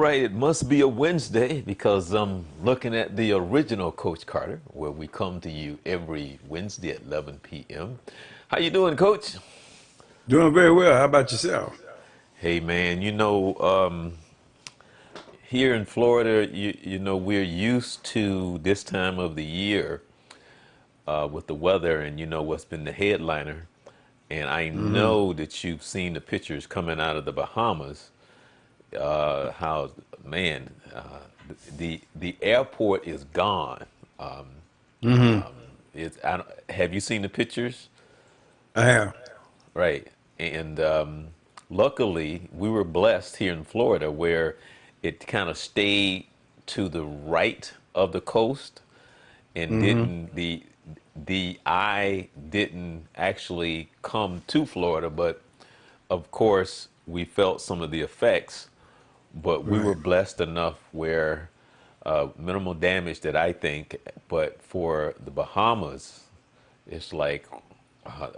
right, it must be a Wednesday because I'm looking at the original Coach Carter, where we come to you every Wednesday at 11 p.m. How you doing, Coach? Doing very well. How about yourself? Hey, man, here in Florida, we're used to this time of the year with the weather, and you know what's been the headliner. And I Hmm. know that you've seen the pictures coming out of the Bahamas. How, man, the airport is gone. Um, Hmm. have you seen the pictures? I have. Right. And luckily, we were blessed here in Florida where it kind of stayed to the right of the coast and Hmm. didn't the eye didn't actually come to Florida, but of course we felt some of the effects. But we were Right. blessed enough where minimal damage that I think, but for the Bahamas, it's like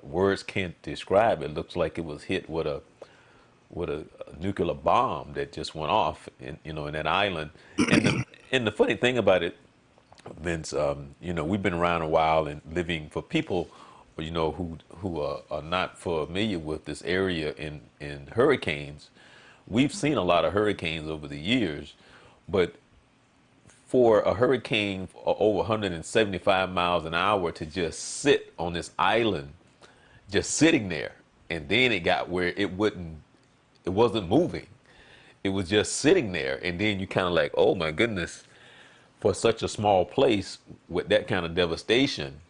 words can't describe. It looks like it was hit with a nuclear bomb that just went off in that island. And the funny thing about it, Vince, we've been around a while and living for people, who are not familiar with this area in hurricanes. We've seen a lot of hurricanes over the years, but for a hurricane over 175 miles an hour to just sit on this island, just sitting there, and then it got where it wasn't moving. It was just sitting there, and then you kind of like, oh my goodness, for such a small place with that kind of devastation,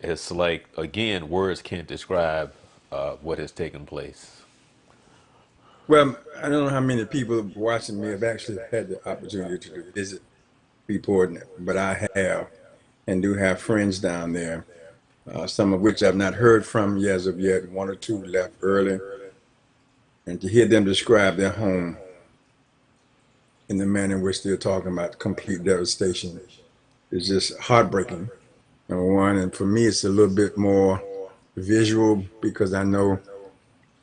it's like again, words can't describe what has taken place. Well, I don't know how many people watching me have actually had the opportunity to visit Freeport, but I have and do have friends down there, some of which I've not heard from yet as of yet. One or two left early, and to hear them describe their home in the manner in which they're talking about complete devastation is just heartbreaking. Number one, and for me, it's a little bit more visual because I know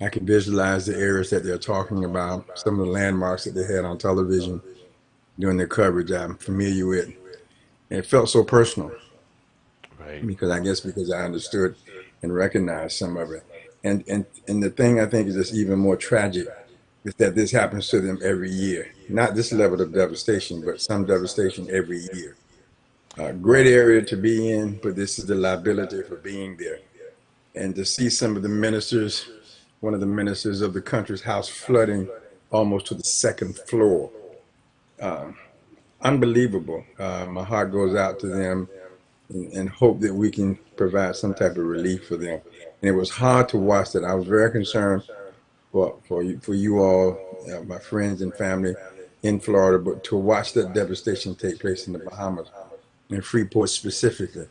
I can visualize the areas that they're talking about, some of the landmarks that they had on television during their coverage I'm familiar with. And it felt so personal Right. because I guess because I understood and recognized some of it. And the thing I think is just even more tragic is that this happens to them every year. Not this level of devastation, but some devastation every year. Great Right. area to be in, but this is the liability for being there. And to see some of the ministers, one of the ministers of the country's house flooding almost to the second floor. Uh, Unbelievable. My heart goes out to them and hope that we can provide some type of relief for them. And it was hard to watch that. I was very concerned for you all, my friends and family in Florida, but to watch that devastation take place in the Bahamas and Freeport specifically,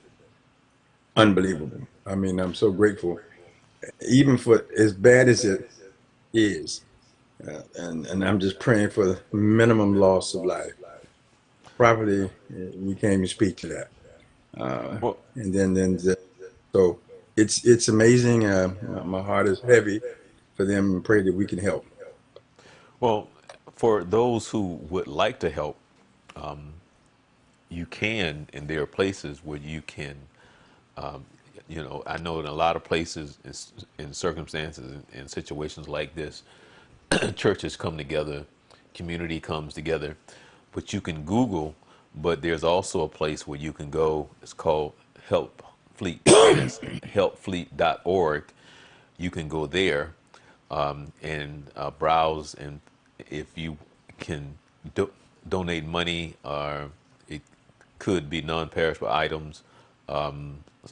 unbelievable. I mean, I'm so grateful, even for as bad as it is. And I'm just praying for the minimum loss of life. Property, we can't even speak to that. Uh, Well, so it's amazing. My heart is heavy for them and pray that we can help. well, for those who would like to help, you can, and there are places where you can. Um, I know in a lot of places, in circumstances, in situations like this, churches come together, community comes together, but you can Google. But there's also a place where you can go. It's called Help Fleet, and that's helpfleet.org. You can go there and browse, and if you can donate money, or it could be non-perishable items,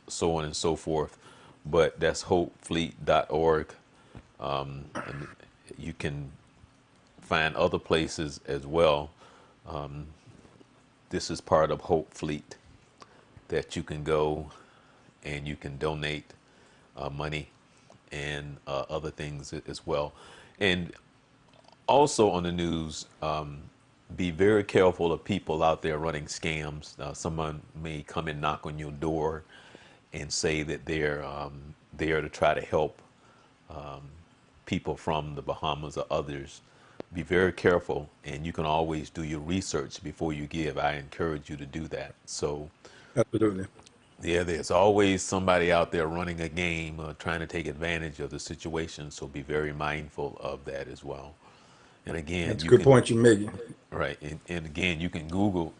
so on and so forth. But that's hopefleet.org. And you can find other places as well. This is part of Hope Fleet that you can go and you can donate money and other things as well. And also on the news, be very careful of people out there running scams. Someone may come and knock on your door and say that they're there to try to help people from the Bahamas or others. be very careful, and you can always do your research before you give. I encourage you to do that. So, Absolutely. yeah, there's always somebody out there running a game, trying to take advantage of the situation. So be very mindful of that as well. And again, That's a you good can, point you're making. right, and again, you can Google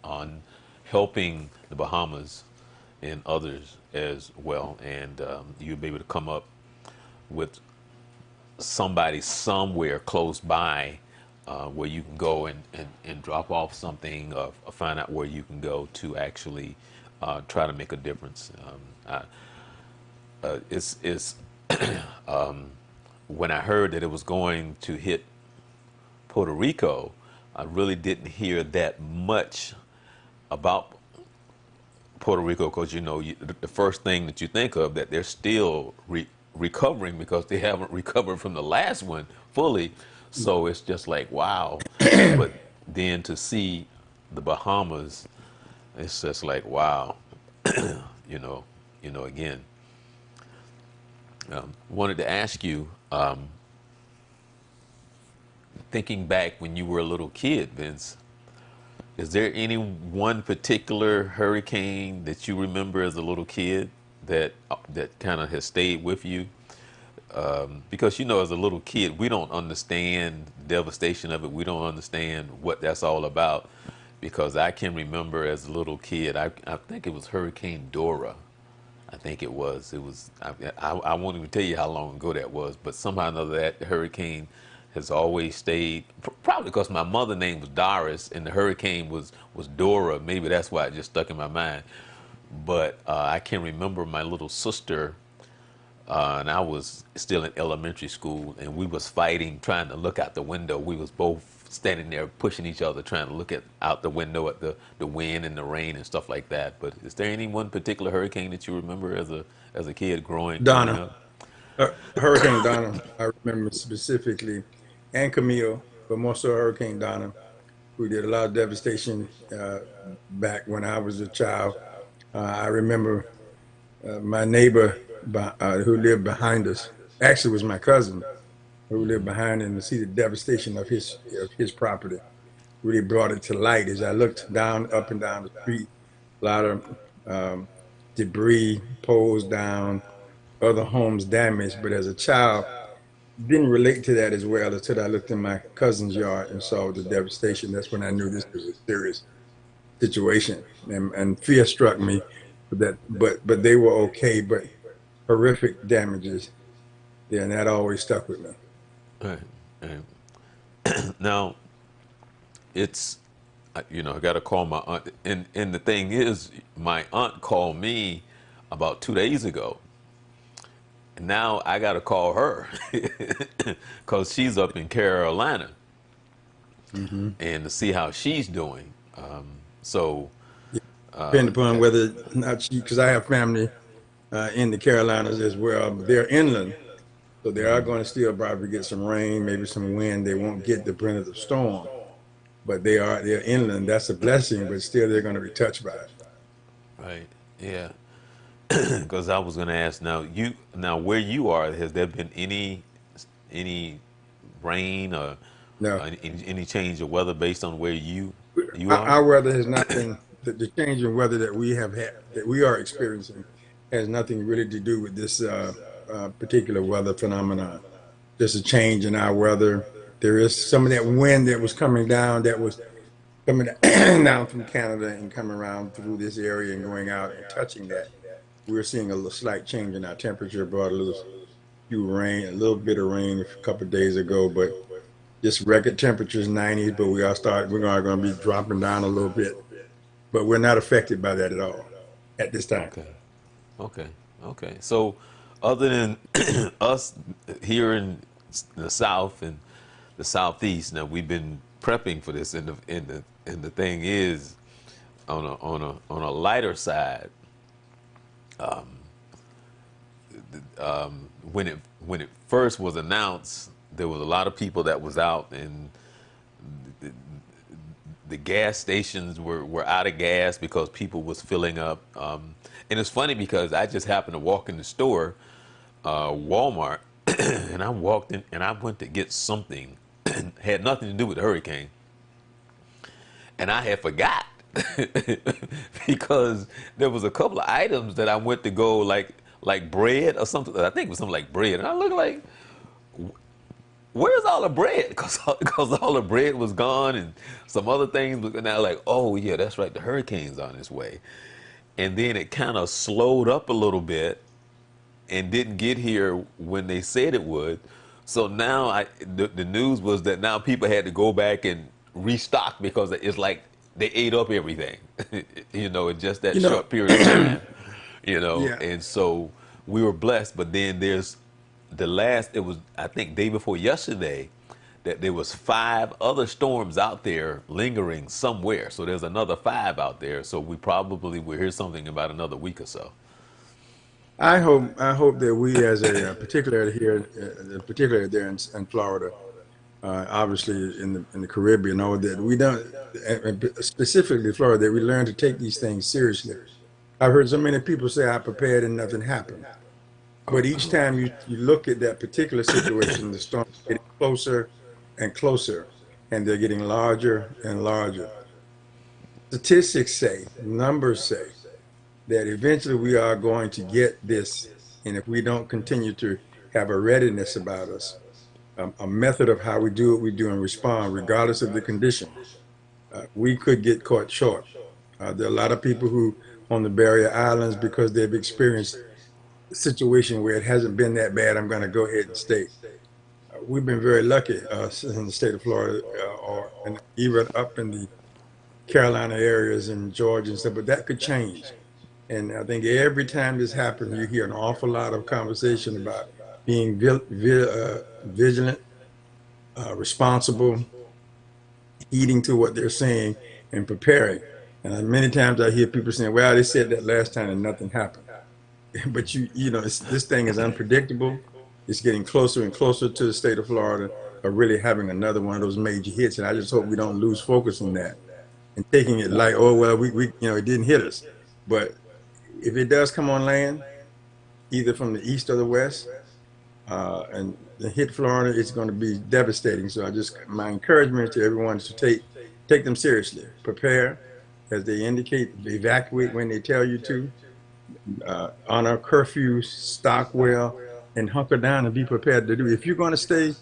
on helping the Bahamas and others as well, and you'll be able to come up with somebody somewhere close by where you can go and drop off something, or find out where you can go to actually try to make a difference. It's when I heard that it was going to hit Puerto Rico, I really didn't hear that much about Puerto Rico, because the first thing that you think of, that they're still recovering, because they haven't recovered from the last one fully. So it's just like, wow. But then to see the Bahamas, it's just like, wow. you know again, wanted to ask you, thinking back when you were a little kid, Vince, is there any one particular hurricane that you remember as a little kid that kind of has stayed with you? Because as a little kid, we don't understand the devastation of it. We don't understand what that's all about. Because I can remember as a little kid, I think it was Hurricane Dora. I think it was. It was. I won't even tell you how long ago that was, but somehow or another that hurricane has always stayed. Probably because my mother's name was Doris and the hurricane was Dora. Maybe that's why it just stuck in my mind. But I can remember my little sister, and I was still in elementary school, and we was fighting, trying to look out the window. We was both standing there pushing each other, trying to look out the window at the wind and the rain and stuff like that. But is there any one particular hurricane that you remember as a kid growing Donna, up? Hurricane Donna, I remember specifically, and Camille, but more so Hurricane Donna, who did a lot of devastation back when I was a child. I remember my neighbor who lived behind us, actually was my cousin who lived behind, and to see the devastation of his property really brought it to light as I looked down, up and down the street. A lot of um, debris, poles down, other homes damaged. But as a child, didn't relate to that as well until I looked in my cousin's yard and saw the devastation. That's when I knew this was a serious situation, and fear struck me. But they were okay, but horrific damages. Yeah, and that always stuck with me. Right. Right. Now it's I got to call my aunt, and the thing is, my aunt called me about 2 days ago. And now I got to call her because she's up in Carolina, Hmm. and to see how she's doing. So, Depending upon whether not she, because I have family in the Carolinas as well, but they're inland, so they are going to still probably get some rain, maybe some wind. They won't get the brunt of the storm, but they're inland. That's a blessing, but still they're going to be touched by it. right, yeah, because I was going to ask, now where you are, has there been any rain, or Now, any change of weather based on where you are? our weather has not been the change in weather that we have had, that we are experiencing, has nothing really to do with this particular weather phenomenon. Just a change in our weather. There is some of that wind that was coming down, that was coming down from Canada and coming around through this area and going out and touching that. We're seeing a slight change in our temperature. Brought a little few rain, a little bit of rain a couple of days ago, but just record temperatures 90s. But we're going to be dropping down a little bit, but we're not affected by that at all at this time. Okay, okay, okay. So, other than us here in the South and the Southeast, now we've been prepping for this, and the thing is, on a lighter side, when it first was announced, there was a lot of people that was out, and the gas stations were out of gas because people was filling up. And it's funny because I just happened to walk in the store, Walmart, and I walked in and I went to get something, Had nothing to do with the hurricane, and I had forgot because there was a couple of items that I went to go like bread or something. I think it was something like bread, and I looked like, where's all the bread? Because all the bread was gone and some other things. And I like, oh yeah, that's right, the hurricane's on its way. And then it kind of slowed up a little bit and didn't get here when they said it would. So now the news was that now people had to go back and restock because it's like they ate up everything, in just that You know, short period of time, yeah, and so we were blessed. But then there's it was, I think, day before yesterday, that there was 5 other storms out there lingering somewhere. So there's another 5 out there. So we probably will hear something about another week or so. I hope that we, as a particularly here, particularly there in Florida, obviously in the Caribbean, know that we don't, and specifically Florida, that we learn to take these things seriously. I've heard so many people say, "I prepared and nothing happened," but each time you look at that particular situation, the storm is getting closer and closer, and they're getting larger and larger. Statistics say, numbers say, that eventually we are going to get this. And if we don't continue to have a readiness about us, a method of how we do what we do and respond, regardless of the condition, we could get caught short. There are a lot of people who on the barrier islands, because they've experienced a situation where it hasn't been that bad, I'm going to go ahead and stay. We've been very lucky in the state of Florida, and even up in the Carolina areas and Georgia and stuff, but that could change. And I think every time this happens, you hear an awful lot of conversation about being vigilant, responsible, heeding to what they're saying, and preparing. And many times I hear people saying, "Well, they said that last time and nothing happened." But this thing is unpredictable. It's getting closer and closer to the state of Florida, really having another one of those major hits. And I just hope we don't lose focus on that and taking it like, oh well, it didn't hit us. But if it does come on land, either from the east or the west, and hit Florida, it's going to be devastating. So my encouragement to everyone is to take them seriously, prepare as they indicate, evacuate when they tell you to, honor curfew, stock well, and hunker down and be prepared to do. If you're going to stay,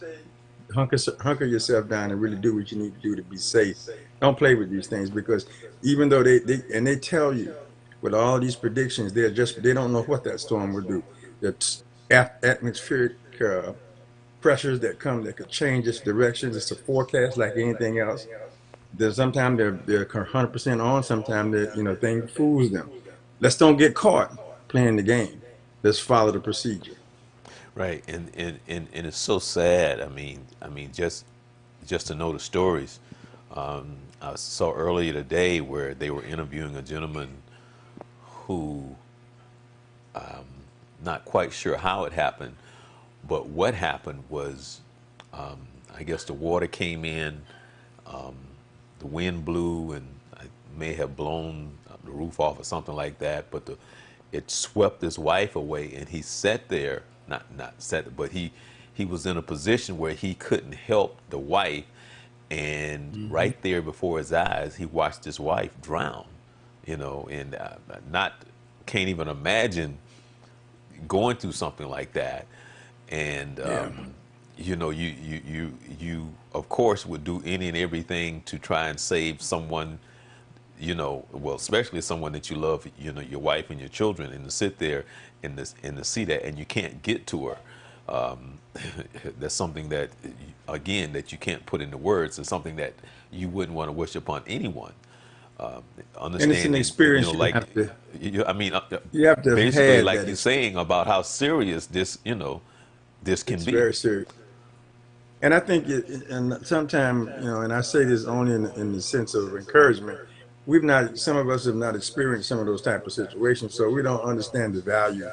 hunker yourself down and really do what you need to do to be safe. Don't play with these things, because even though they tell you with all these predictions, they don't know what that storm will do. The atmospheric pressures that come that could change its direction. It's a forecast like anything else. There's sometimes they're 100% on. Sometimes thing fools them. Let's don't get caught playing the game. Let's follow the procedure. Right, and it's so sad. I mean, just to know the stories. I saw earlier today where they were interviewing a gentleman who, not quite sure how it happened, but what happened was, I guess the water came in, the wind blew, and I may have blown the roof off or something like that. But it swept his wife away, and he sat there, not sat, but he was in a position where he couldn't help the wife, and Mm-hmm. right there before his eyes, he watched his wife drown. And not can't even imagine going through something like that. And Yeah. you of course would do any and everything to try and save someone, well, especially someone that you love, your wife and your children, and to sit there and to see that, and you can't get to her. um, that's something that, again, that you can't put into words. It's something that you wouldn't want to wish upon anyone. um, And it's an Understanding, experience like, I mean, you have to have basically, had like that you're experience. saying about how serious this can It's be. very serious. And I think, and sometimes, and I say this only in the sense of encouragement, some of us have not experienced some of those type of situations, so we don't understand the value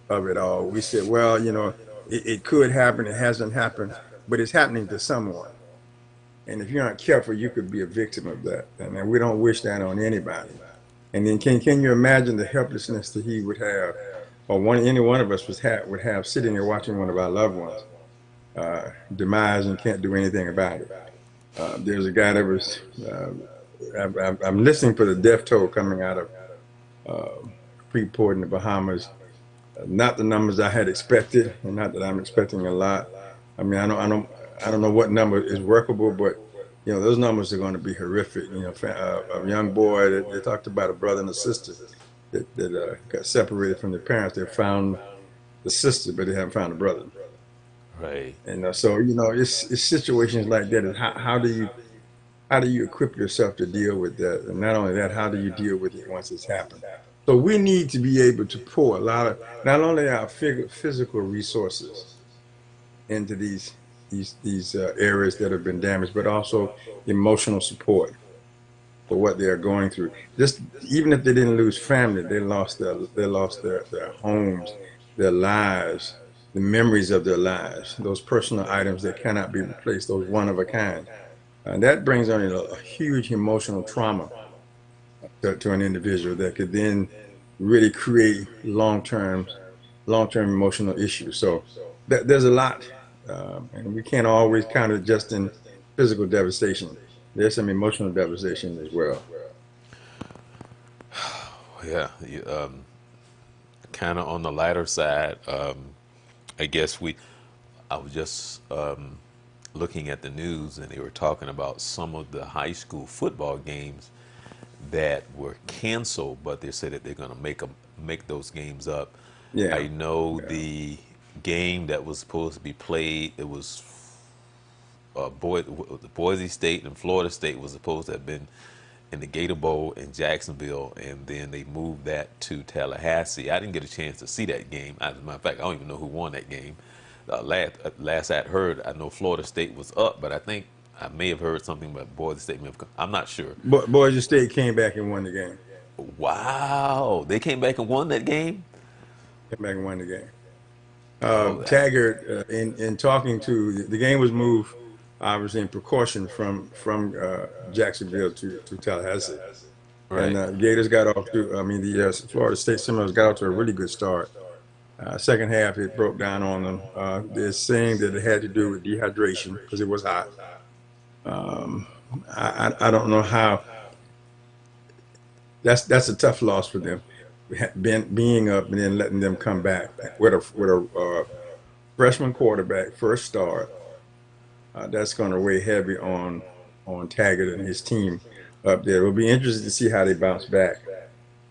of it all. We said, well, it could happen, it hasn't happened, but it's happening to someone. And if you're not careful, you could be a victim of that. And we don't wish that on anybody. And then can you imagine the helplessness that he would have, or any one of us would have sitting there watching one of our loved ones? demise and can't do anything about it. There's a guy that was. I'm listening for the death toll coming out of Freeport in the Bahamas. Not the numbers I had expected, and not that I'm expecting a lot. I mean, I don't know what number is workable, but those numbers are going to be horrific. A young boy that they talked about, a brother and a sister that got separated from their parents. They found the sister, but they haven't found the brother. Right. And so it's situations like that. And how do you equip yourself to deal with that? And not only that, how do you deal with it once it's happened? So we need to be able to pour a lot of not only our physical resources into these areas that have been damaged, but also emotional support for what they are going through. Just even if they didn't lose family, they lost their homes, their lives, the memories of their lives, those personal items that cannot be replaced, those one of a kind. And that brings on a huge emotional trauma to an individual that could then really create long-term emotional issues. So there's a lot, and we can't always count it just in physical devastation. There's some emotional devastation as well. Yeah. Kind of on the lighter side. I guess I was just looking at the news and they were talking about some of the high school football games that were canceled, but they said that they're going to make those games up. Yeah, I know yeah. the game that was supposed to be played. It was Boise State and Florida State was supposed to have been in the Gator Bowl in Jacksonville, and then they moved that to Tallahassee. I didn't get a chance to see that game. As a matter of fact, I don't even know who won that game. Last I'd heard, I know Florida State was up, but I think I may have heard something about Boise State. I'm not sure. Boise State came back and won the game. Wow, they came back and won that game. Came back and won the game. Oh, Taggart, in talking to the game was moved, obviously in precaution from Jacksonville to Tallahassee. And right. Gators got off to, I mean, the Florida State Seminoles got off to a really good start. Second half, it broke down on them. They're saying that it had to do with dehydration because it was hot. Um, I don't know how. That's a tough loss for them, being up and then letting them come back with a freshman quarterback first start. That's going to weigh heavy on Taggart and his team up there. It'll be interesting to see how they bounce back,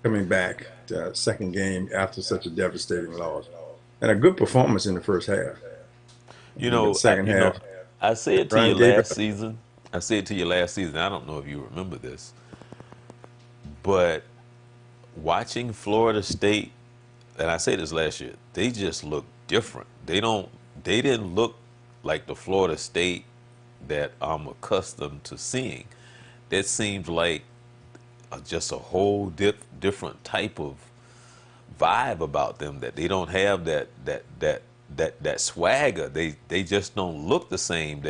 coming back to second game after such a devastating loss. And a good performance in the first half. You But the know, second half, I said to you Ryan gave last it. season. I said to you last season. I don't know if you remember this, but watching Florida State, and I said this last year, they just look different. They don't. They didn't look like the Florida State that I'm accustomed to seeing. That seems like just a whole different type of vibe about them. That they don't have that swagger. They just don't look the same.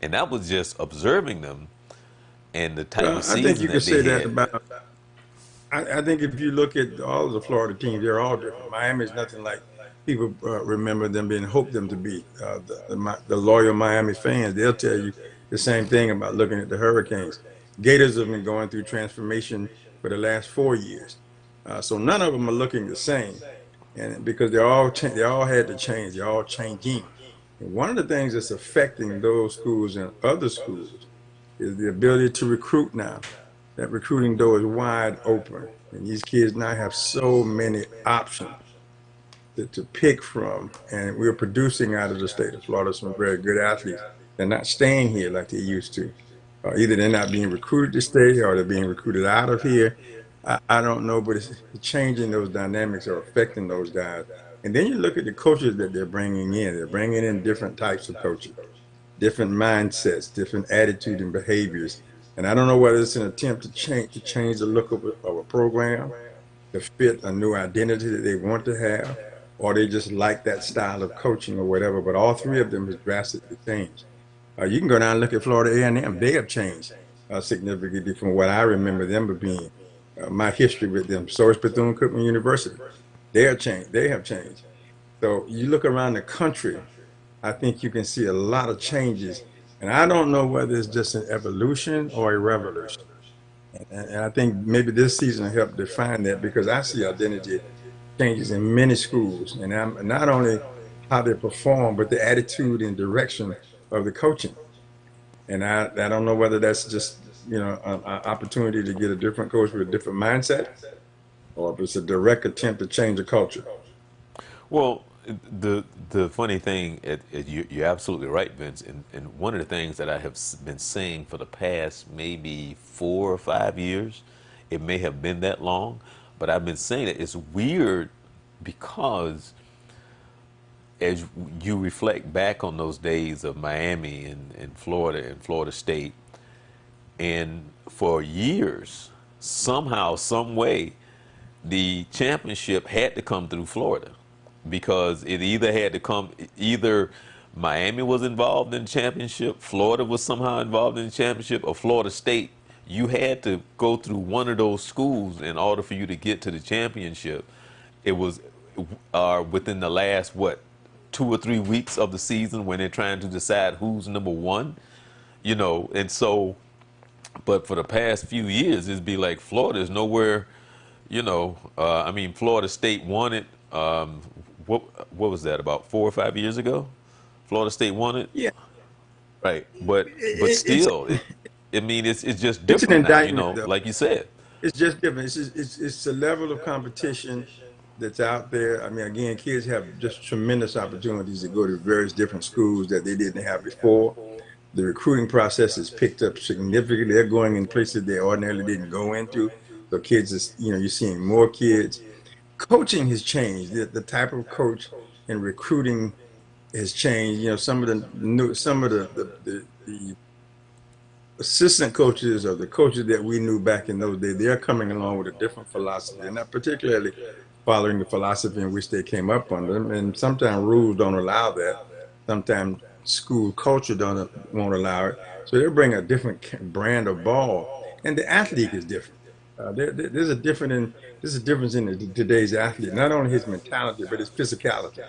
And that was just observing them and the type of Well, I think season you could that they say that had. about. I think if you look at all of the Florida teams, they're all different. Miami is nothing like people remember them being hoped them to be. The loyal Miami fans, they'll tell you the same thing about looking at the Hurricanes. Gators have been going through transformation for the last 4 years, so none of them are looking the same, and because they all had to change, they're all changing. And one of the things that's affecting those schools and other schools is the ability to recruit now. That recruiting door is wide open, and these kids now have so many options to pick from, and we're producing out of the state of Florida some very good athletes. They're not staying here like they used to. Either they're not being recruited to stay, or they're being recruited out of here. I don't know, but it's changing those dynamics are affecting those guys. And then you look at the coaches that they're bringing in. They're bringing in different types of coaches, different mindsets, different attitude and behaviors. And I don't know whether it's an attempt to change the look of a program to fit a new identity that they want to have, or they just like that style of coaching or whatever. But all three of them has drastically changed. You can go down and look at Florida A&M. They have changed significantly from what I remember them being. My history with them. So is Bethune-Cookman University. They have changed. They have changed. So you look around the country, I think you can see a lot of changes. And I don't know whether it's just an evolution or a revolution. And I think maybe this season helped define that because I see identity changes in many schools, and I'm not only how they perform, but the attitude and direction of the coaching. And I don't know whether that's just an opportunity to get a different coach with a different mindset, or if it's a direct attempt to change the culture. Well, the funny thing, you're absolutely right, Vince. And one of the things that I have been saying for the past maybe 4 or 5 years, it may have been that long, but I've been saying it. It's weird because as you reflect back on those days of Miami and Florida and Florida State, and for years, somehow, some way, the championship had to come through Florida because it either had to come, either Miami was involved in the championship, Florida was somehow involved in the championship, or Florida State. You had to go through one of those schools in order for you to get to the championship. It was within the last, what, 2 or 3 weeks of the season when they're trying to decide who's number one, and so but for the past few years, it's be like Florida is nowhere, I mean, Florida State won it. What was that, about 4 or 5 years ago? Florida State won it, Yeah, right? But it's still, I mean, it's just it's an different now, indictment, though. like you said. It's just different. It's the level of competition that's out there. I mean, again, kids have just tremendous opportunities to go to various different schools that they didn't have before. The recruiting process has picked up significantly. They're going in places they ordinarily didn't go into. So kids is, you're seeing more kids. Coaching has changed. The type of coach and recruiting has changed. Some of the new, some of the assistant coaches or the coaches that we knew back in those days, they're coming along with a different philosophy. They're not particularly following the philosophy in which they came up under. And sometimes rules don't allow that. Sometimes school culture don't won't allow it. So they bring a different brand of ball, and the athlete is different. There's a difference in today's athlete. Not only his mentality, but his physicality,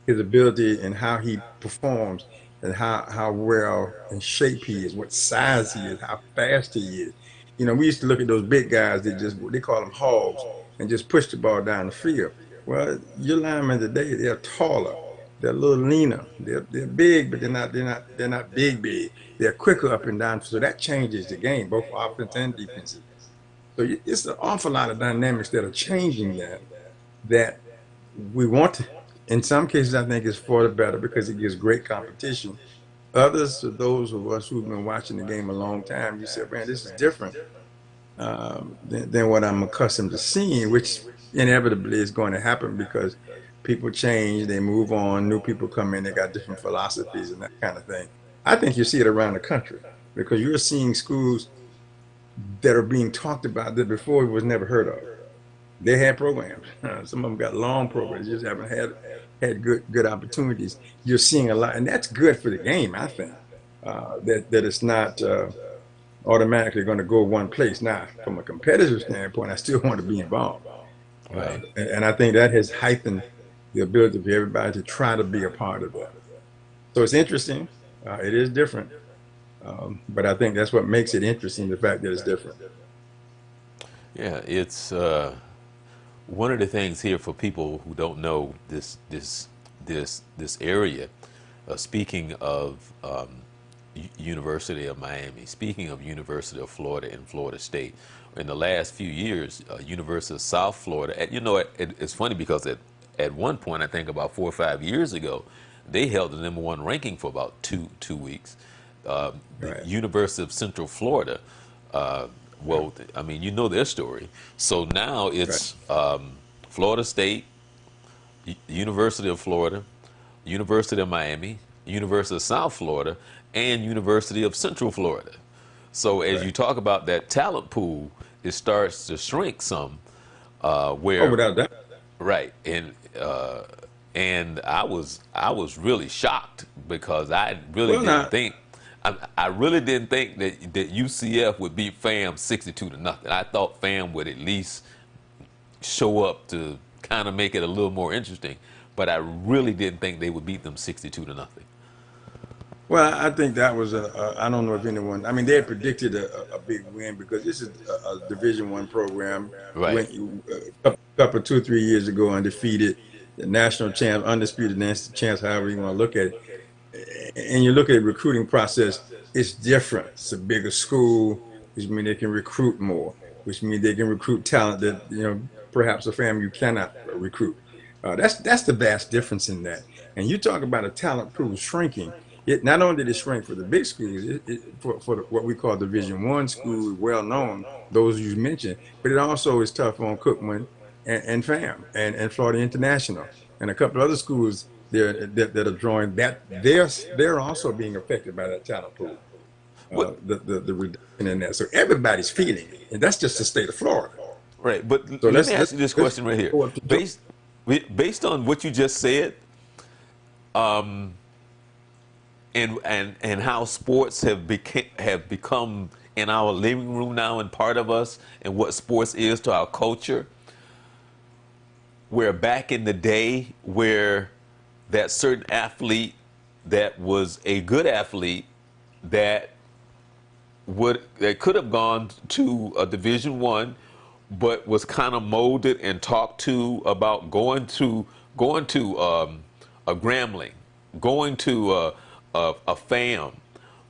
his ability, and how he performs, and how well in shape he is, what size he is, how fast he is. We used to look at those big guys that they call them hogs and just push the ball down the field. Well, your linemen today, they're taller, they're a little leaner, they're big, but they're not big. They're quicker up and down. So that changes the game, both offense and defensive. So it's an awful lot of dynamics that are changing that we want to. In some cases, I think it's for the better because it gives great competition. Others, those of us who've been watching the game a long time, you said, man, this is different than what I'm accustomed to seeing, which inevitably is going to happen because people change, they move on, new people come in, they got different philosophies and that kind of thing. I think you see it around the country because you're seeing schools that are being talked about that before was never heard of. They had programs. Some of them got long programs. Just haven't had good opportunities. You're seeing a lot, and that's good for the game. I think that it's not automatically going to go one place. Now, from a competitive standpoint, I still want to be involved, Right. and I think that has heightened the ability for everybody to try to be a part of that. So it's interesting. It is different, but I think that's what makes it interesting. The fact that it's different. Yeah, it's one of the things here for people who don't know this area. Speaking of University of Miami, speaking of University of Florida and Florida State, in the last few years, University of South Florida. It's funny because at one point, I think about 4 or 5 years ago, they held the #1 ranking for about two weeks. The Right. University of Central Florida. Well, I mean, their story. So now Right. it's Florida State, University of Florida, University of Miami, University of South Florida, and University of Central Florida. So as Right. you talk about that talent pool, it starts to shrink some. Oh, Where without doubt. Right, and I was really shocked because I really Well, didn't now, think I really didn't think that UCF would beat FAM 62-0. I thought FAM would at least show up to kind of make it a little more interesting. but I really didn't think they would beat them 62-0. Well, I think that was I don't know if anyone. I mean, they had predicted a big win because this is a Division One program. Right. Went couple 2 3 years ago undefeated, the national champ, undisputed national champs, however you want to look at it. And you look at the recruiting process, it's different. It's a bigger school, which means they can recruit more, which means they can recruit talent that perhaps a family you cannot recruit. That's the vast difference in that. And you talk about a talent pool shrinking. It not only did it shrink for the big schools, for what we call Division One schools, well known, those you mentioned, but it also is tough on Cookman and FAM and Florida International and a couple of other schools there that are drawing that they're also being affected by that talent pool, What? the reduction in that. So everybody's feeling it, and that's just the state of Florida. Right. But So let me ask you this let's question right here. go up to Georgia. Based on what you just said, and how sports have become in our living room now and part of us, and what sports is to our culture. Where back in the day, where that certain athlete that was a good athlete that could have gone to a Division One, but was kind of molded and talked to about going to a Grambling, going to a FAM.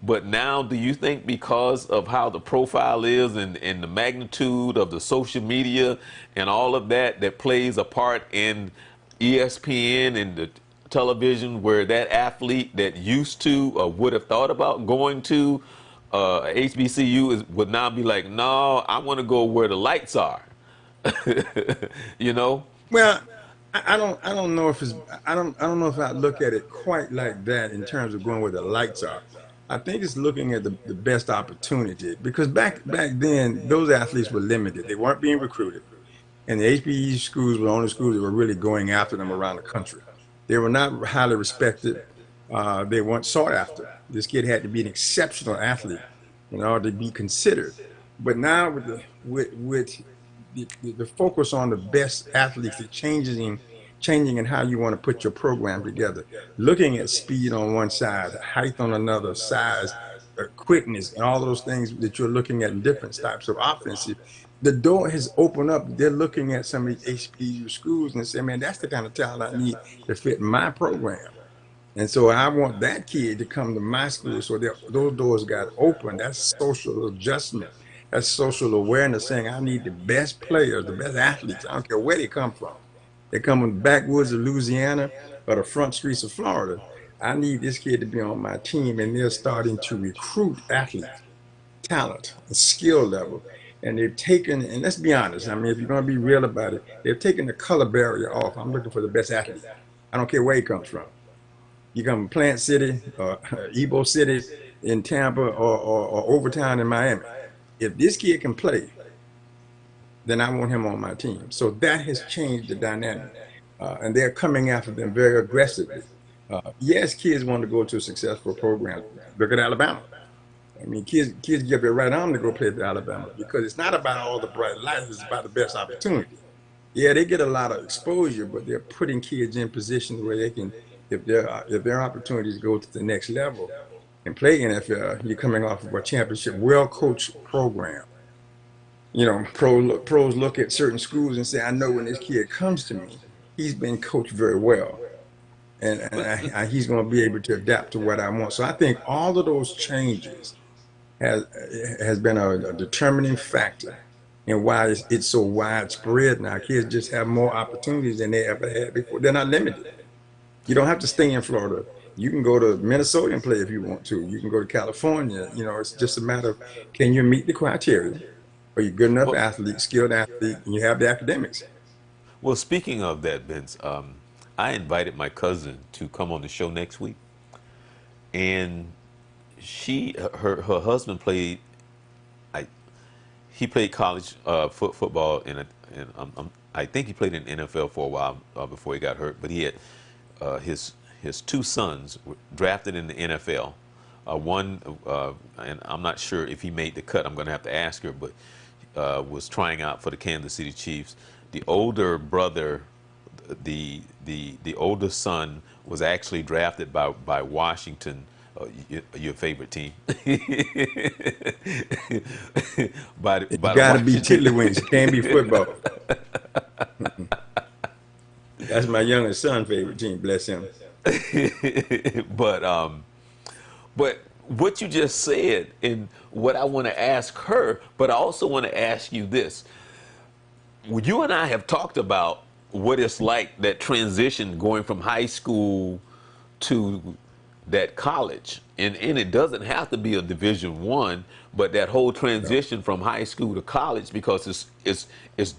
But now, do you think because of how the profile is and the magnitude of the social media and all of that that plays a part in ESPN and the television, where that athlete that used to or would have thought about going to HBCU would now be like, no, I want to go where the lights are, you know? Well, I don't know if it's I don't know if I look at it quite like that in terms of going where the lights are. I think it's looking at the best opportunity because back then those athletes were limited. They weren't being recruited. And the HBE schools were the only schools that were really going after them around the country. They were not highly respected. They weren't sought after. This kid had to be an exceptional athlete in order to be considered. But now with the focus on the best athletes, the changing in how you want to put your program together, looking at speed on one side, height on another, size, quickness, and all those things that you're looking at in different types of offensive. The door has opened up. They're looking at some of these HBU schools and say, man, that's the kind of talent I need to fit my program. And so I want that kid to come to my school. So those doors got open. That's social adjustment. That's social awareness saying I need the best players, the best athletes. I don't care where they come from. They come from the backwoods of Louisiana or the front streets of Florida. I need this kid to be on my team. And they're starting to recruit athletes, talent, and skill level. And they've taken, and let's be honest, I mean, if you're going to be real about it, they've taken the color barrier off. I'm looking for the best athlete. I don't care where he comes from. You come from Plant City or Ebo City in Tampa or Overtown in Miami. If this kid can play, then I want him on my team. So that has changed the dynamic. And they're coming after them very aggressively. Yes, kids want to go to a successful program. Look at Alabama. I mean, kids give their right arm to go play at Alabama because it's not about all the bright lights, it's about the best opportunity. Yeah, they get a lot of exposure, but they're putting kids in positions where they can, if their opportunities go to the next level and play NFL, you're coming off of a championship, well-coached program. Pros look at certain schools and say, I know when this kid comes to me, he's been coached very well. And he's going to be able to adapt to what I want. So I think all of those changes has been a determining factor in why it's so widespread now. Kids just have more opportunities than they ever had before. They're not limited. You don't have to stay in Florida. You can go to Minnesota and play if you want to. You can go to California. It's just a matter of can you meet the criteria? Are you good enough Well, athlete, skilled athlete, and you have the academics? well, speaking of that, Vince, I invited my cousin to come on the show next week, and her husband played. I He played college football I think he played in the NFL for a while before he got hurt. But he had his two sons were drafted in the NFL. One, and I'm not sure if he made the cut. I'm going to have to ask her, but was trying out for the Kansas City Chiefs. The older brother, the oldest son was actually drafted by Washington, your favorite team, It's by the got to be Washington. tiddlywinks. It can't be football. That's my youngest son's favorite team. Bless him. but but what you just said and what I want to ask her, but I also want to ask you this. Well, you and I have talked about what it's like, that transition going from high school to that college, and it doesn't have to be a Division 1, but that whole No. transition from high school to college, because it's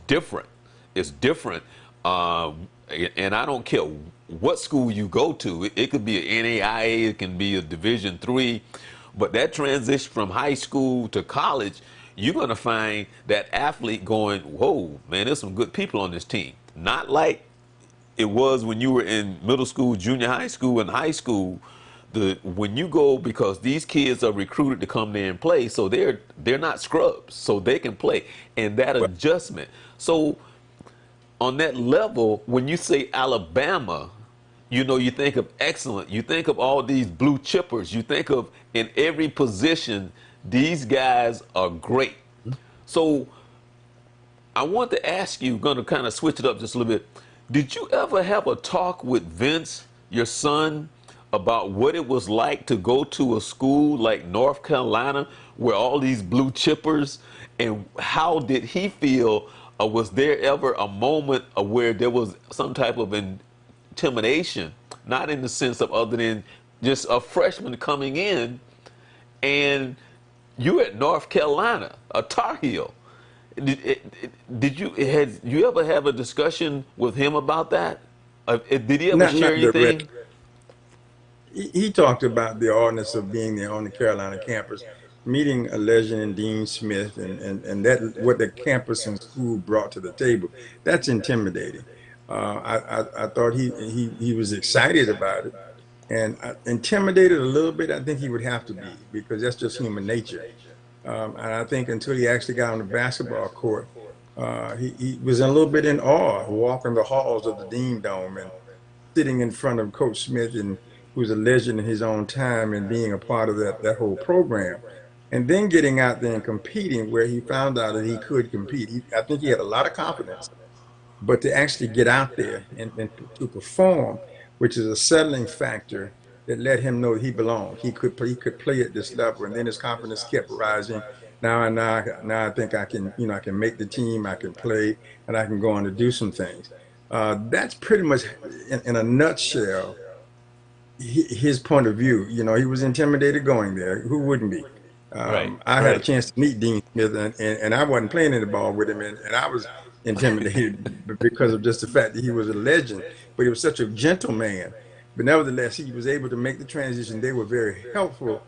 different. It's different. And I don't care what school you go to. It could be an NAIA, it can be a Division 3, but that transition from high school to college, you're gonna find that athlete going, "Whoa, man, there's some good people on this team." Not like it was when you were in middle school, junior high school, and high school. When you go, because these kids are recruited to come there and play, so they're not scrubs, so they can play, and that Well, adjustment. So on that level, when you say Alabama, you think of excellent, you think of all these blue chippers, you think of in every position, these guys are great. So I want to ask you, going to kind of switch it up just a little bit. Did you ever have a talk with Vince, your son, about what it was like to go to a school like North Carolina where all these blue chippers, and how did he feel? Was there ever a moment where there was some type of intimidation, not in the sense of other than just a freshman coming in and you at North Carolina, a Tar Heel? Had you ever have a discussion with him about that? Did he ever share not direct. anything? He talked about the oddness of being there on the Carolina campus, meeting a legend in Dean Smith, and that what the campus and school brought to the table. That's intimidating. I thought he was excited about it, and intimidated a little bit. I think he would have to be, because that's just human nature. And I think until he actually got on the basketball court, he was a little bit in awe, walking the halls of the Dean Dome and sitting in front of Coach Smith, and who's a legend in his own time, and being a part of that whole program. And then getting out there and competing where he found out that he could compete. I think he had a lot of confidence, but to actually get out there and to perform, which is a settling factor that let him know he belonged. He could play at this level, and then his confidence kept rising. Now I think I can, I can make the team, I can play, and I can go on to do some things. That's pretty much, in a nutshell, his point of view. He was intimidated going there. Who wouldn't be? Right, I had a right. chance to meet Dean Smith, and I wasn't playing any ball with him, and I was intimidated because of just the fact that he was a legend, but he was such a gentleman. But nevertheless, he was able to make the transition. They were very helpful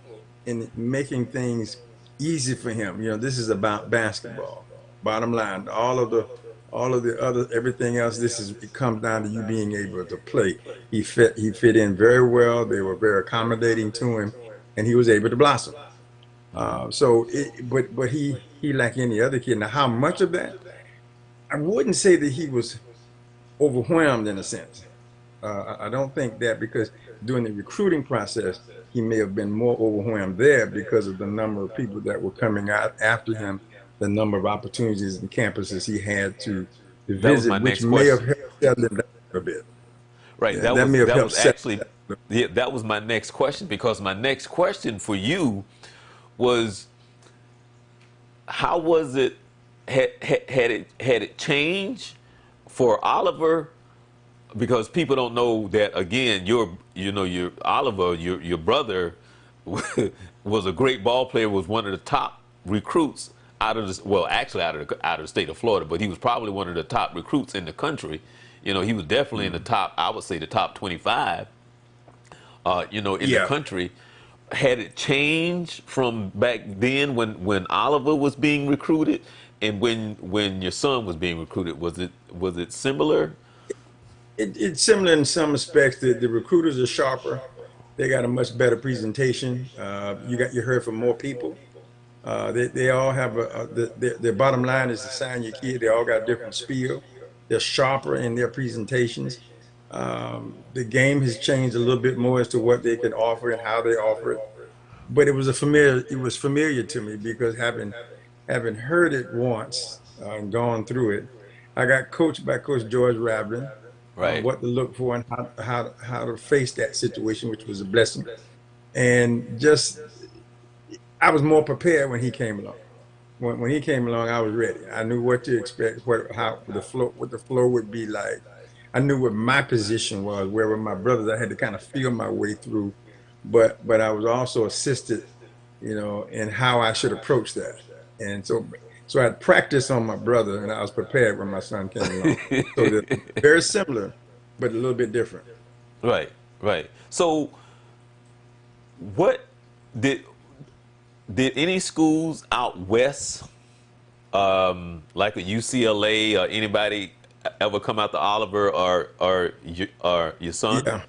in making things easy for him. This is about basketball. Bottom line, all of the other everything else, it comes down to you being able to play. He fit in very well. They were very accommodating to him, and he was able to blossom. But he like any other kid. Now, how much of that? I wouldn't say that he was overwhelmed in a sense. I don't think that, because during the recruiting process, he may have been more overwhelmed there because of the number of people that were coming out after him, the number of opportunities and campuses he had to That was my visit, which next may have question. helped settle him down a bit. Right. Yeah, that may have That helped was settle actually, him yeah, that was my next question, because my next question for you was, how was it, had it changed for Oliver? Because people don't know that, again, your Oliver, your brother, was a great ball player, was one of the top recruits out of the, well, actually out of the state of Florida, but he was probably one of the top recruits in the country. He was definitely in the Mm. top, I would say the top 25, in the Yeah. country. Had it changed from back then when Oliver was being recruited, and when your son was being recruited? Was it similar? It's similar in some respects. The recruiters are sharper. They got a much better presentation. You heard from more people. They all have their bottom line is to sign your kid. They all got a different spiel. They're sharper in their presentations. The game has changed a little bit more as to what they can offer and how they offer it. But it was familiar to me because having heard it once and gone through it, I got coached by Coach George Raveling on Right. what to look for and how to face that situation, which was a blessing. And just I was more prepared when he came along. When he came along, I was ready. I knew what to expect, what the flow would be like. I knew what my position was. Where with my brothers, I had to kind of feel my way through, but I was also assisted, in how I should approach that. And so I had practiced on my brother, and I was prepared when my son came along. So they're very similar, but a little bit different. Right. Right. So, what did did any schools out west, like a UCLA or anybody, ever come out to Oliver or your son? Yeah,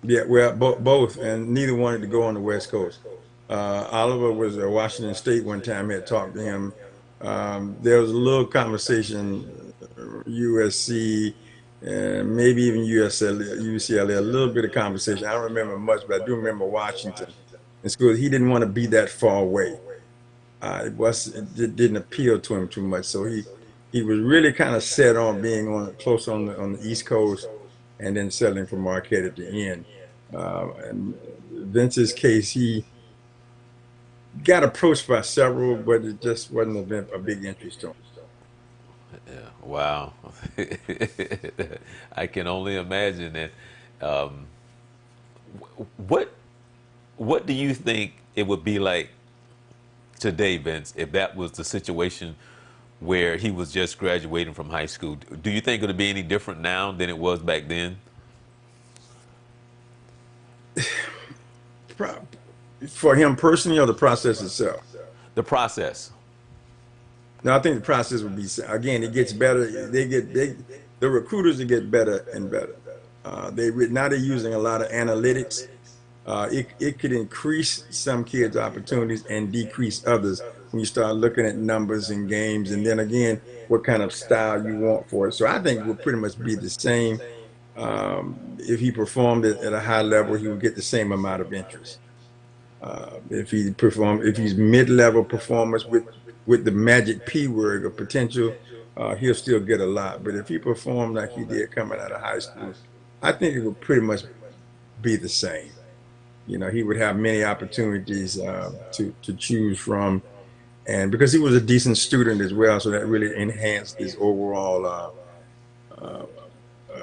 yeah. Well, both, and neither wanted to go on the West Coast. Oliver was at Washington State one time. I had talked to him. There was a little conversation, USC, and maybe even UCLA, a little bit of conversation. I don't remember much, but I do remember Washington in school. He didn't want to be that far away. It didn't appeal to him too much. So he was really kind of set on being close on the East Coast, and then settling for Marquette at the end. And Vince's case, he got approached by several, but it just wasn't a big interest to him. Yeah. Wow. I can only imagine that. Um, what What do you think it would be like today, Vince, if that was the situation where he was just graduating from high school? Do you think it would be any different now than it was back then? For him personally, or the process itself. The process. No, I think the process would be, again, it gets better. The recruiters, that get better and better. Now they're using a lot of analytics. It could increase some kids' opportunities and decrease others when you start looking at numbers and games, and then again, what kind of style you want for it. So I think it will pretty much be the same. If he performed at a high level, he would get the same amount of interest. If he's mid-level performance with the magic P word of potential, he'll still get a lot. But if he performed like he did coming out of high school, I think it would pretty much be the same. He would have many opportunities to choose from, and because he was a decent student as well, so that really enhanced his overall uh,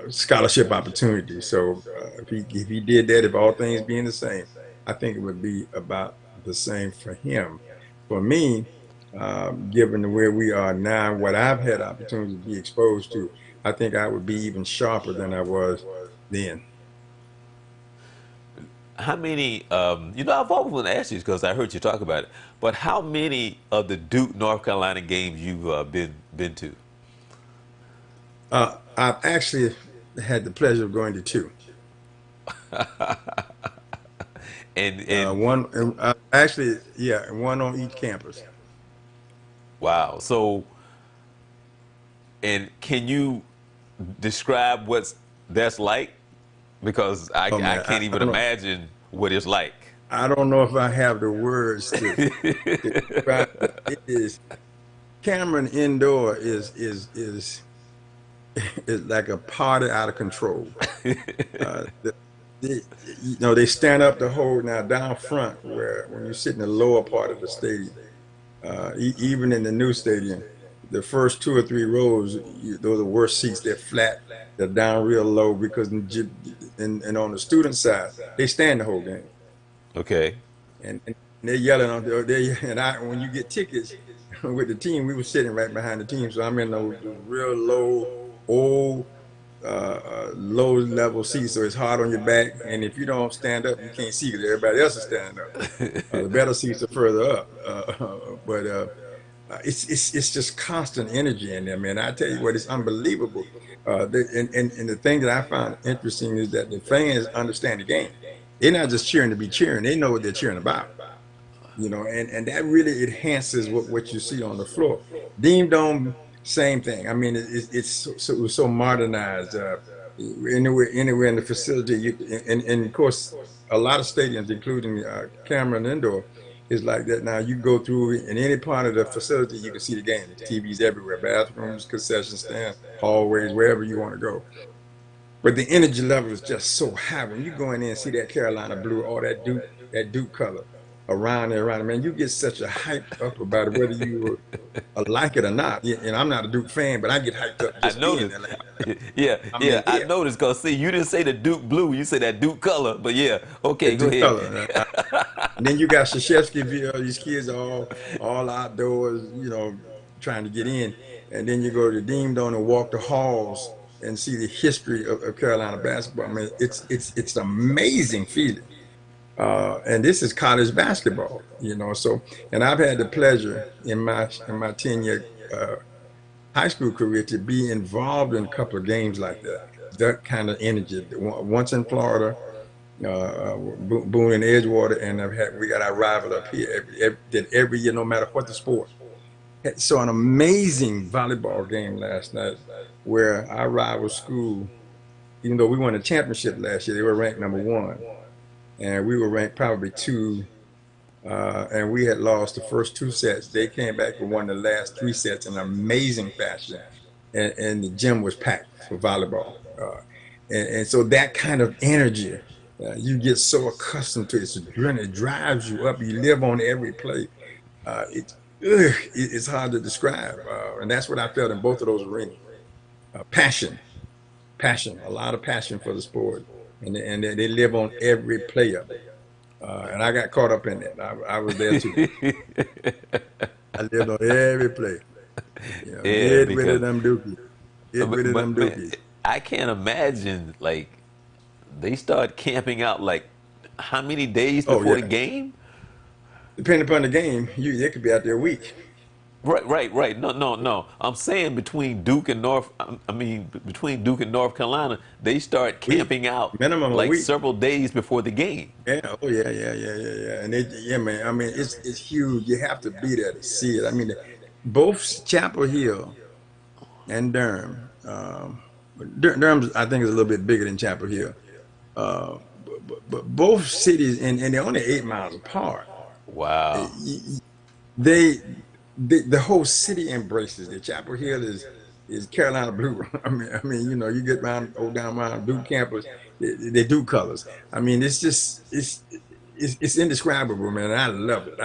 scholarship opportunity. So if he did that, if all things being the same, I think it would be about the same for him. For me, given where we are now, what I've had opportunity to be exposed to, I think I would be even sharper than I was then. How many, I've always wanted to ask you because I heard you talk about it, but how many of the Duke North Carolina games you've been to? I've actually had the pleasure of going to two. And Actually, yeah, one on each campus. wow. So, and can you describe what's that's like? Because Oh I man, can't I even don't know. imagine what it's like. I don't know if I have the words to describe it. It is Cameron Indoor is like a party out of control. Uh, the, they stand up the whole now down front where when you sit in the lower part of the stadium, even in the new stadium, the first two or three rows, those are the worst seats. They're flat. They're down real low because and on the student side, they stand the whole game. Okay. And they're yelling and when you get tickets with the team, we were sitting right behind the team, so I'm in those real low, old, low level seats, so it's hard on your back, and if you don't stand up, you can't see because everybody else is standing up. The better seats are further up, but it's just constant energy in there, man. I tell you what, it's unbelievable. And the thing that I found interesting is that the fans understand the game. They're not just cheering to be cheering; they know what they're cheering about. And that really enhances what you see on the floor. Dean Dome. Same thing. I mean, it was so modernized. Anywhere in the facility, and of course, a lot of stadiums, including Cameron Indoor, is like that now. You go through in any part of the facility, you can see the game. There's TVs everywhere, bathrooms, concession stand, hallways, wherever you want to go. But the energy level is just so high when you go in there and see that Carolina blue, all that Duke color around there, around it, man. You get such a hype up about it, whether you like it or not. And I'm not a Duke fan, but I get hyped up I just being noticed. there. Like, Yeah, I yeah, mean, I yeah, noticed. Cause see, you didn't say the Duke blue, you said that Duke color. But yeah, okay, that go Duke ahead. color. And then you got Krzyzewskiville. These kids are all outdoors, trying to get in. And then you go to the Dean Dome and walk the halls and see the history of Carolina basketball. I mean, it's an amazing feeling. And this is college basketball. So, and I've had the pleasure in my 10-year high school career to be involved in a couple of games like that. That kind of energy. Once in Florida, Boone and Edgewater, and we got our rival up here every year, no matter what the sport. So an amazing volleyball game last night where our rival school, even though we won the championship last year, they were ranked number one, and we were ranked probably two, and we had lost the first two sets. They came back and won the last three sets in an amazing fashion, and the gym was packed for volleyball. And so that kind of energy, you get so accustomed to it. It's adrenaline. It drives you up. You live on every play. It's hard to describe, and that's what I felt in both of those arenas. Passion, passion, a lot of passion for the sport, and they live on every play of it. And I got caught up in it. I was there too. I lived on every play. Yeah, Get rid of because them dookies. Get rid of them man, dookies. I can't imagine like they start camping out like how many days Oh before the yeah. game? Depending upon the game, they could be out there a week. Right, right, right. No, no, no. I'm saying between Duke and North. I mean, between Duke and North Carolina, they start Week, camping out minimum a like week. several days before the game. Yeah. Oh yeah, yeah, yeah, yeah, yeah. And yeah, man. I mean, it's huge. You have to be there to see it. I mean, both Chapel Hill and Durham. Durham, I think, is a little bit bigger than Chapel Hill. But both cities, and they're only 8 miles apart. Wow. They, the whole city embraces it. Chapel Hill is Carolina blue. I mean, you get down around Duke campus, they do colors. I mean, it's just it's indescribable, man. And I love it.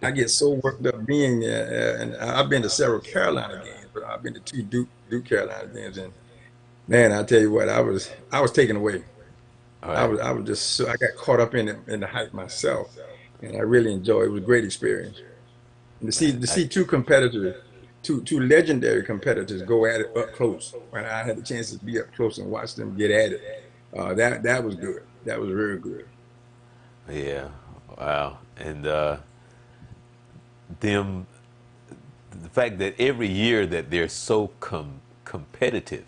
I get so worked up being there, and I've been to several Carolina games, but I've been to two Duke Carolina games, and man, I tell you what, I was taken away. All I right. was I was just so I got caught up in the hype myself, and I really enjoyed it. It was a great experience. And to see two competitors, two legendary competitors go at it up close. When I had the chance to be up close and watch them get at it, that was good. That was very good. Yeah. Wow. And them the fact that every year that they're so competitive.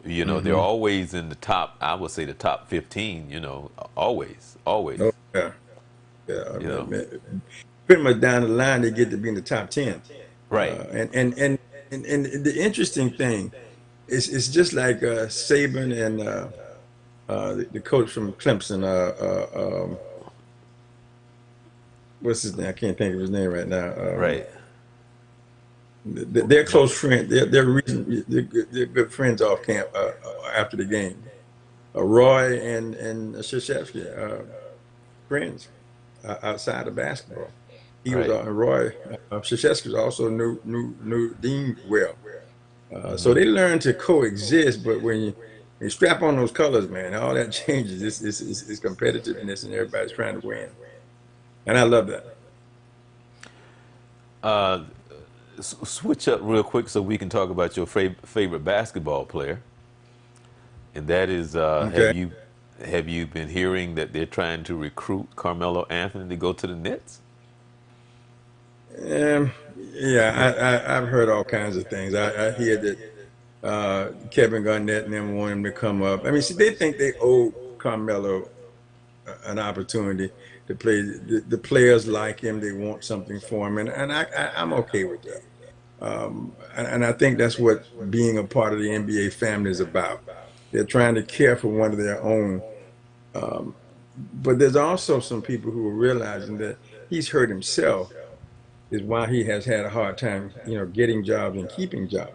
They're Hmm. always in the top. I would say the top 15. Always, always. Oh yeah, yeah. I You mean, know. man, pretty much down the line, they get to be in the top 10. Right. And the interesting thing is it's just like Saban and the coach from Clemson. What's his name? I can't think of his name right now. Right. They're close friends. They're good friends off camp after the game. Roy and Krzyzewski, friends outside of basketball. He was Right. Roy Krzyzewski also knew Dean well. So they learn to coexist. But when you strap on those colors, man, all that changes. It's competitiveness, and everybody's trying to win. And I love that. Switch up real quick so we can talk about your favorite basketball player, and that is Okay. have you been hearing that they're trying to recruit Carmelo Anthony to go to the Nets? Yeah, I've heard all kinds of things. I hear that Kevin Garnett and them want him to come up. I mean, see, they think they owe Carmelo an opportunity to play. The players like him; they want something for him, and I'm okay with that. And I think that's what being a part of the NBA family is about. They're trying to care for one of their own. Um, but there's also some people who are realizing that he's hurt himself is why he has had a hard time, getting jobs and keeping jobs.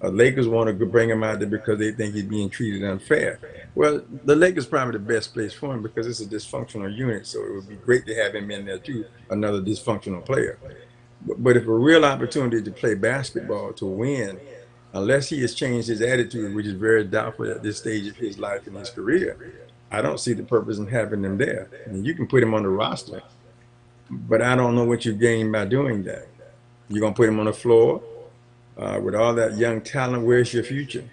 Lakers want to bring him out there because they think he's being treated unfair. Well, the Lakers probably the best place for him because it's a dysfunctional unit, so it would be great to have him in there too, another dysfunctional player. But if a real opportunity to play basketball to win, unless he has changed his attitude, which is very doubtful at this stage of his life and his career, I don't see the purpose in having him there. I mean, you can put him on the roster, but I don't know what you gain by doing that. You're gonna put him on the floor with all that young talent. Where's your future?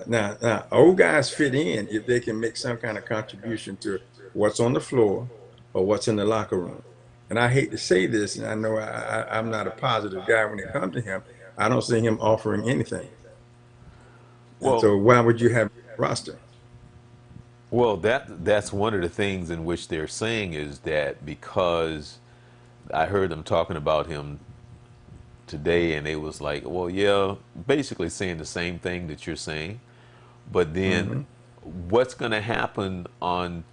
Now, old guys fit in if they can make some kind of contribution to what's on the floor or what's in the locker room. And I hate to say this, and I know I'm not a positive guy when it comes to him. I don't see him offering anything. And Well, so, why would you have a roster? that's one of the things in which they're saying is that because I heard them talking about him today, and they was like, well, yeah, basically saying the same thing that you're saying, but then Hmm. what's going to happen on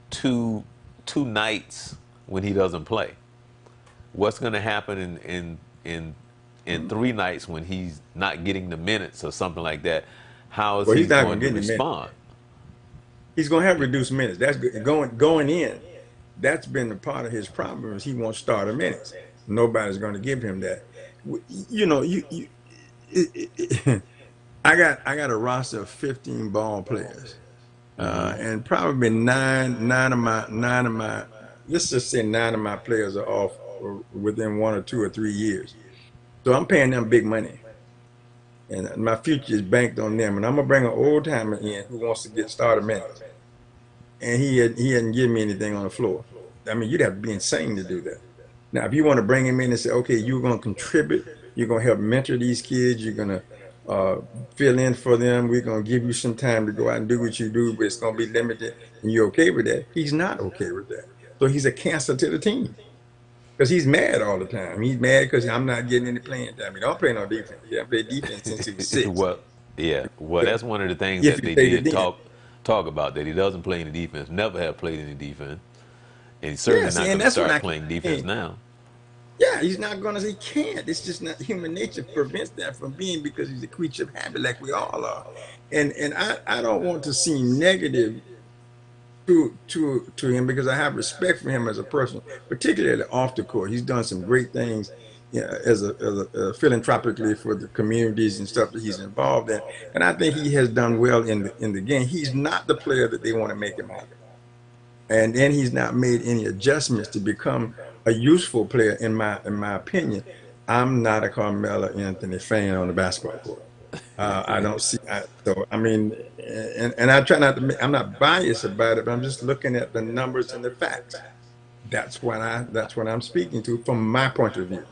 two two nights when he doesn't play? What's going to happen in 3 nights when he's not getting the minutes or something like that? How is Well, he he's not going going to to get in the minutes. respond? He's going to have reduced minutes. That's good. Going in. That's been a part of his problem is he won't start a minutes. Nobody's going to give him that. You know, you it, I got a roster of 15 ball players, Hmm. and probably nine of my let's just say nine of my players are off within 1 or 2 or 3 years. So I'm paying them big money, and my future is banked on them. And I'm gonna bring an old timer in who wants to get started minutes, and he hadn't given me anything on the floor. I mean, you'd have to be insane to do that. Now, if you want to bring him in and say, okay, you're going to contribute, you're going to help mentor these kids, you're going to uh, fill in for them, we're going to give you some time to go out and do what you do, but it's going to be limited, and you're okay with that. He's not okay with that. So he's a cancer to the team because he's mad all the time. He's mad because I'm not getting any playing time. He don't play no defense. He hasn't played defense since he was six. Well, yeah. Well, that's one of the things If that you they played it did then. talk about, that he doesn't play any defense, never have played any defense, and he's Yeah, certainly see, not and going to that's what start I playing defense can't. now. Yeah, he's not gonna. He can't. It's just not human nature prevents that from being because he's a creature of habit, like we all are. And I don't want to seem negative to him because I have respect for him as a person, particularly off the court. He's done some great things, as a philanthropically for the communities and stuff that he's involved in. And I think he has done well in the game. He's not the player that they want to make him out. And then he's not made any adjustments to become a useful player in my opinion. I'm not a Carmelo Anthony fan on the basketball court. I don't see. So I mean, and I try not to. I'm not biased about it, but I'm just looking at the numbers and the facts. That's what I'm speaking to from my point of view.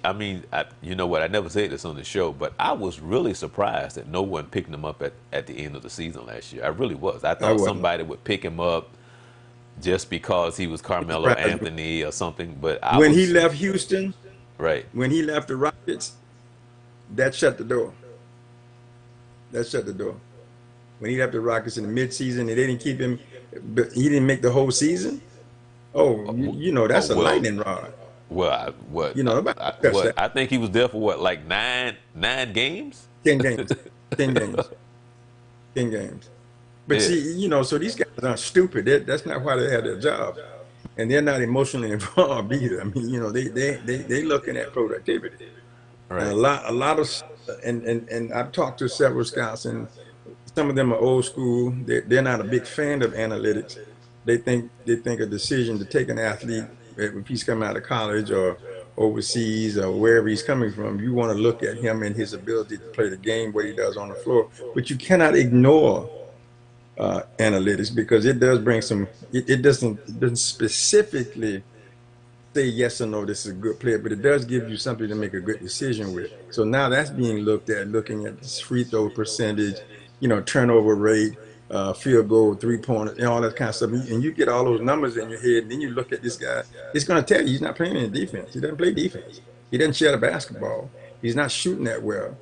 I mean, you know what? I never said this on the show, but I was really surprised that no one picked him up at the end of the season last year. I really was. I I thought wasn't. somebody would pick him up just because he was It Carmelo surprised me. Anthony or something, but I When he was left Houston, right. when he left the Rockets, that shut the door. That shut the door. When he left the Rockets in the midseason and they didn't keep him, but he didn't make the whole season. Oh, Oh that's a well, lightning rod. Nobody touched what? that. I think he was there for what, like nine games? 10 games, 10 games, 10 games. But Yeah, see, so these guys aren't stupid. That's not why they have their jobs, and they're not emotionally involved either. I mean, they looking at productivity. And a right. lot, a lot of, and I've talked to several scouts, and some of them are old school. They're not a big fan of analytics. They think a decision to take an athlete if he's coming out of college or overseas or wherever he's coming from, you want to look at him and his ability to play the game, what he does on the floor. But you cannot ignore analytics because it does bring some. It doesn't specifically say yes or no, this is a good player, but it does give you something to make a good decision with. So now that's being looked at, looking at this free throw percentage, turnover rate, field goal, 3 pointer, and all that kind of stuff. And you get all those numbers in your head, and then you look at this guy. It's going to tell you he's not playing any defense. He doesn't play defense. He doesn't share the basketball. He's not shooting that well.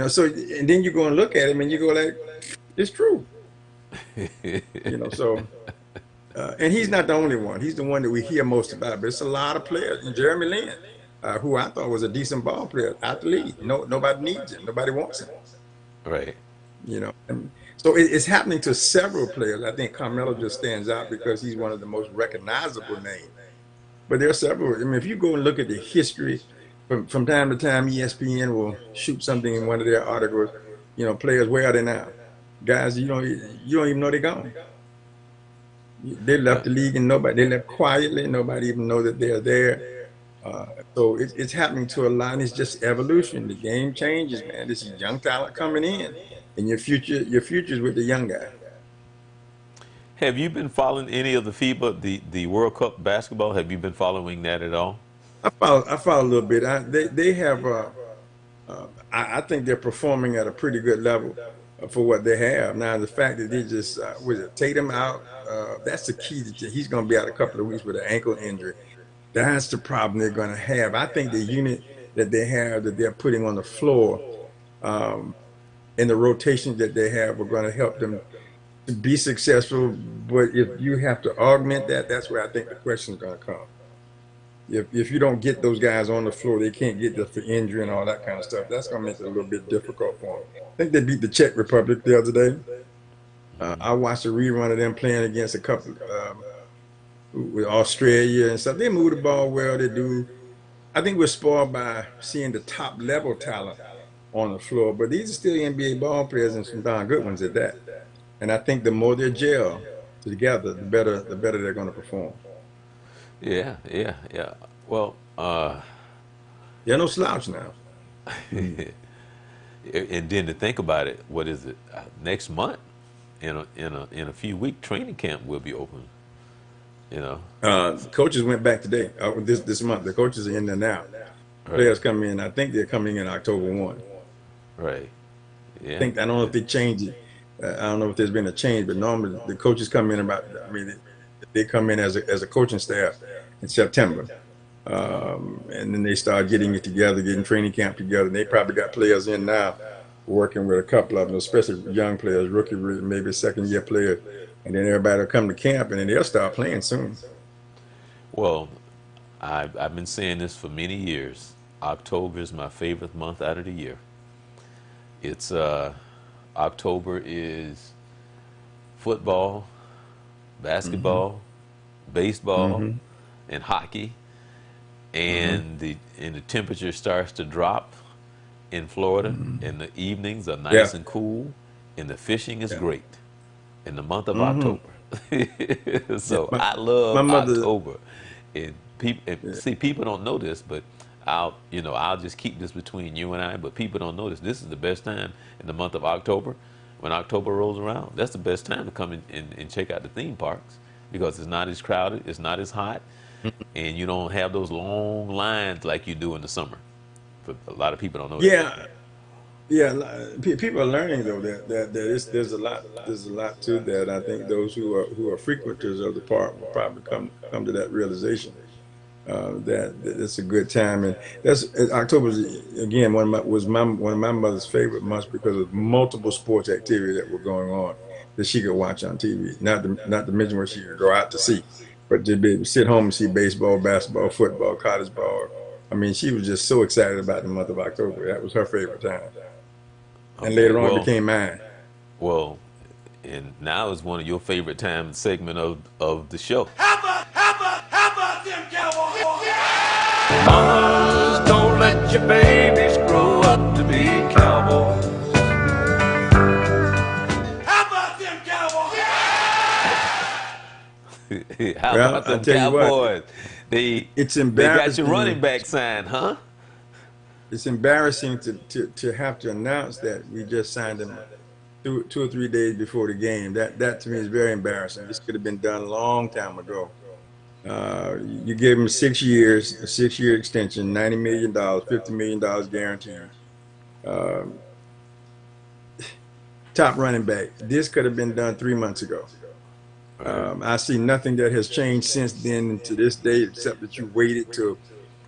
So and then you go and look at him and you go like, it's true. So and he's not the only one. He's the one that we hear most about. But it's a lot of players. And Jeremy Lin, who I thought was a decent ball player, out the league. Nobody needs him. Nobody wants him. Right. And so it's happening to several players. I think Carmelo just stands out because he's one of the most recognizable names. But there are several. I mean, if you go and look at the history, from time to time, ESPN will shoot something in one of their articles. Players, where are they now? Guys, you don't even know they're gone. They left the league and they left quietly. Nobody even know that they're there. So it's happening to a lot. And it's just evolution. The game changes, man. This is young talent coming in, and your future's with the young guy. Have you been following any of the FIBA, the World Cup basketball? Have you been following that at all? I follow a little bit. They have. I think they're performing at a pretty good level for what they have. Now, the fact that they just was it Tatum out, that's the key. He's going to be out a couple of weeks with an ankle injury. That's the problem they're going to have. I think the unit that they have that they're putting on the floor, and the rotations that they have are going to help them to be successful. But if you have to augment that, that's where I think the question is going to come. If you don't get those guys on the floor, they can't get for injury and all that kind of stuff. That's going to make it a little bit difficult for them. I think they beat the Czech Republic the other day. I watched a rerun of them playing against a couple with Australia and stuff. They move the ball well. They do. I think we're spoiled by seeing the top level talent on the floor, but these are still NBA ball players and some darn good ones at that. And I think the more they gel together, the better they're going to perform. Yeah, yeah, yeah. Well, They're no slouch now. and then to think about it, what is it? Next month, in a few week, training camp will be open. You know, Coaches went back today. This month, the coaches are in there now. right, Players come in. I think they're coming in October 1. right, yeah, I don't know if they changed it. I don't know if there's been a change, but normally the coaches come in about. I mean, they come in as a coaching staff in September, and then they start getting it together, getting training camp together. And they probably got players in now, working with a couple of them, especially young players, rookie, maybe second year players, and then everybody will come to camp, and then they'll start playing soon. Well, I've been saying this for many years. October is my favorite month out of the year. It's October is football, Hmm. basketball, baseball, Hmm. and hockey, Hmm. and the temperature starts to drop in Florida, Hmm. and the evenings are Yeah, nice and cool, and the fishing is yeah. great in the month of Hmm. October. Yeah. So My I my love mother. October, and people Yeah. see people don't know this, but I'll just keep this between you and I. But people don't know this. This is the best time in the month of October. When October rolls around, that's the best time to come in and check out the theme parks because it's not as crowded, it's not as hot, and you don't have those long lines like you do in the summer. But a lot of people don't know that. Yeah, yeah. People are learning though that there's a lot to that. I think those who are frequenters of the park will probably come to that realization. That it's a good time, and that's October again one of my mother's favorite months because of multiple sports activity that were going on that she could watch on TV. Not to mention where she could go out to see, but to be able to sit home and see baseball, basketball, football, college ball. I mean, she was just so excited about the month of October. That was her favorite time, and Okay, later on it well, became mine. well, and now is one of your favorite time segment of the show. How about them Cowboys? Mamas, don't let your babies grow up to be cowboys. How about them Cowboys? How Well, about I them tell you what, Cowboys? it's They got your running embarrassing. back signed, huh? It's embarrassing to have to announce that we just signed him 2 or 3 days before the game. That to me is very embarrassing. This could have been done a long time ago. You gave him 6 years, a 6 year extension, $90 million, $50 million guaranteed. Um, Top running back. This could have been done 3 months ago. Right. I see nothing that has changed since then to this day, except that you waited to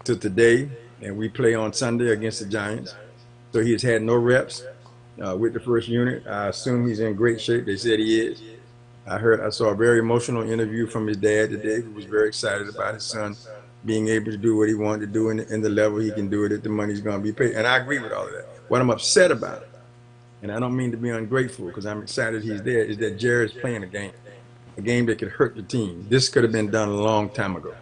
today. and we play on Sunday against the Giants. So he has had no reps with the first unit. I assume he's in great shape. They said he is. I saw a very emotional interview from his dad today, who was very excited about his son being able to do what he wanted to do in the level he can do it at the money's going to be paid. And I agree with all of that. What I'm upset about, and I don't mean to be ungrateful because I'm excited he's there, is that Jared's playing a game that could hurt the team. This could have been done a long time ago.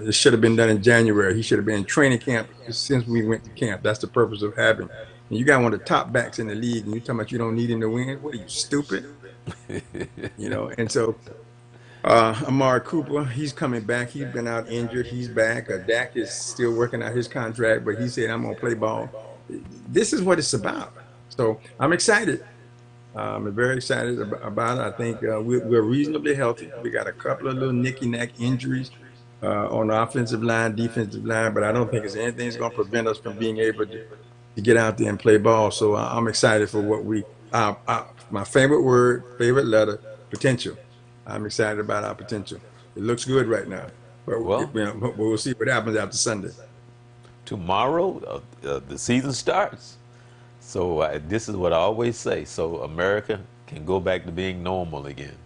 It should have been done in January. He should have been in training camp since we went to camp. That's the purpose of having. And you got one of the top backs in the league, and you're talking about you don't need him to win. What are you, stupid? And so Amari Cooper, he's coming back. He's been out injured. He's back. Dak is still working out his contract, but he said, I'm going to play ball. This is what it's about. So I'm excited. I'm very excited about it. I think we're reasonably healthy. We got a couple of little nicky-nack injuries on the offensive line, defensive line, but I don't think it's anything that's going to prevent us from being able to get out there and play ball. So I'm excited for what my favorite word, favorite letter, potential. I'm excited about our potential. It looks good right now, but Well, we'll see what happens after Sunday. tomorrow the season starts. So this is what I always say. So America can go back to being normal again.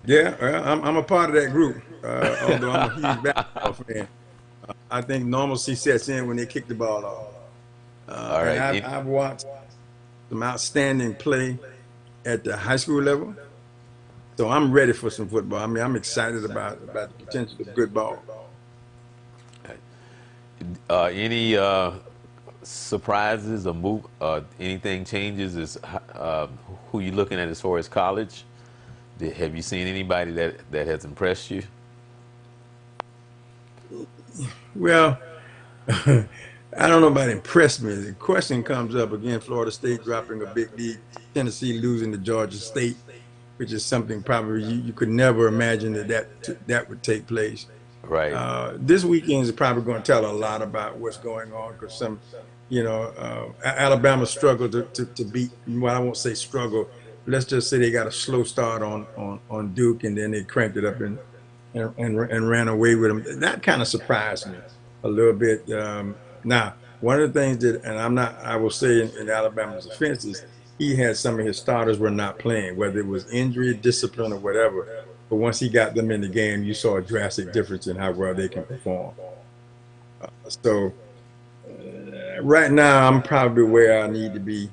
Yeah, I'm a part of that group. Although I'm a huge basketball fan, I think normalcy sets in when they kick the ball off. All And right. I've watched some outstanding play at the high school level. So I'm ready for some football. I mean, I'm excited about the potential of good ball. Any surprises or move? Anything changes? Is who you looking at as far as college? Have you seen anybody that has impressed you? Well, I don't know about impressed me. The question comes up again: Florida State dropping a big lead, Tennessee losing to Georgia State, which is something probably you could never imagine that would take place. Right. This weekend is probably going to tell a lot about what's going on because Alabama struggled to beat. Well, I won't say struggle. Let's just say they got a slow start on Duke, and then they cranked it up and ran away with them. That kind of surprised me a little bit. Now, one of the things I will say in Alabama's defense is he had some of his starters were not playing, whether it was injury, discipline, or whatever. But once he got them in the game, you saw a drastic difference in how well they can perform. So right now, I'm probably where I need to be.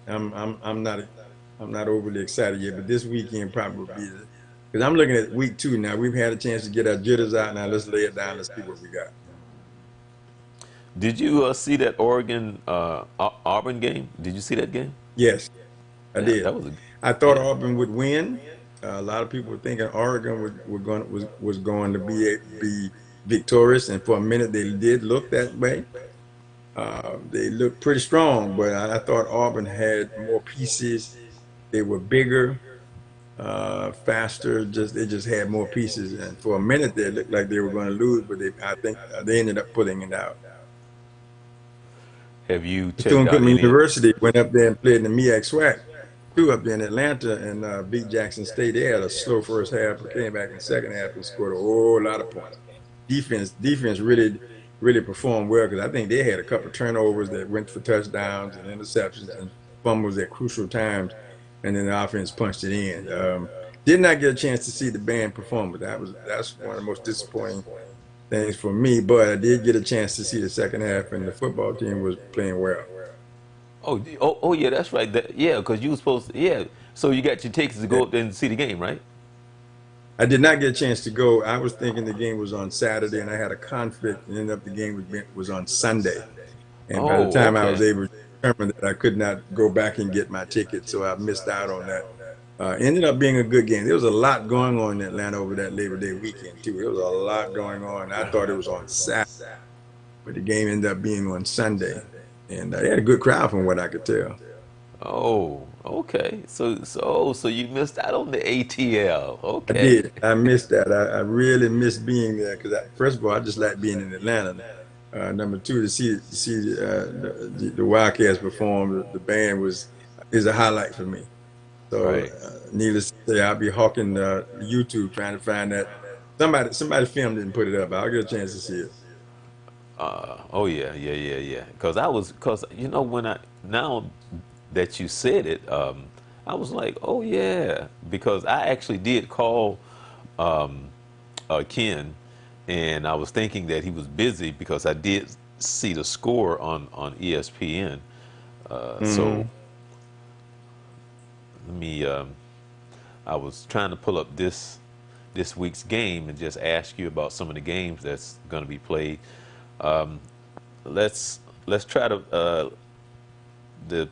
I'm not overly excited yet, but this weekend probably will be because I'm looking at week 2 now. We've had a chance to get our jitters out. Now let's lay it down. Let's see what we got. Did you see that Oregon Auburn game? Did you see that game? Yes, I Yeah, did. that was I thought yeah. Auburn would win. A lot of people were thinking Oregon was going to be victorious, and for a minute they did look that way. They looked pretty strong, but I thought Auburn had more pieces. They were bigger, faster. They just had more pieces, and for a minute they looked like they were going to lose, but I think they ended up pulling it out. Have you checked out Bethune-Cookman any? University went up there and played in the MEAC SWAC two up there in Atlanta and beat Jackson State. They had a slow first half, but came back in the second half and scored a whole lot of points. Defense really performed well because I think they had a couple of turnovers that went for touchdowns and interceptions and fumbles at crucial times, and then the offense punched it in. Did not get a chance to see the band perform, but that's one of the most disappointing things for me. But I did get a chance to see the second half, and the football team was playing well. Oh, yeah, that's right. Yeah, because you were supposed to. Yeah, so you got your tickets to go up there and see the game, right? I did not get a chance to go. I was thinking the game was on Saturday, and I had a conflict, and ended up the game was on Sunday. And by the Oh, time I was okay. able to determine that I could not go back and get my ticket, so I missed out on that. Ended up being a good game. There was a lot going on in Atlanta over that Labor Day weekend too. There was a lot going on. I thought it was on Saturday, but the game ended up being on Sunday, and they had a good crowd from what I could tell. Oh, okay. So you missed out on the ATL. I Okay. did. I missed that. I really missed being there because first of all, I just like being in Atlanta. Number two, to see the Wildcats perform, the band is a highlight for me. So, Right. needless to say, I'll be hawking YouTube trying to find Somebody filmed it and put it up. I'll get a chance to see it. Oh yeah, yeah, yeah, yeah. Cause you know when I now that you said it, I was like, oh yeah, because I actually did call Ken, and I was thinking that he was busy because I did see the score on ESPN. So Hmm. let me. I was trying to pull up this week's game and just ask you about some of the games that's going to be played. Let's let's try to the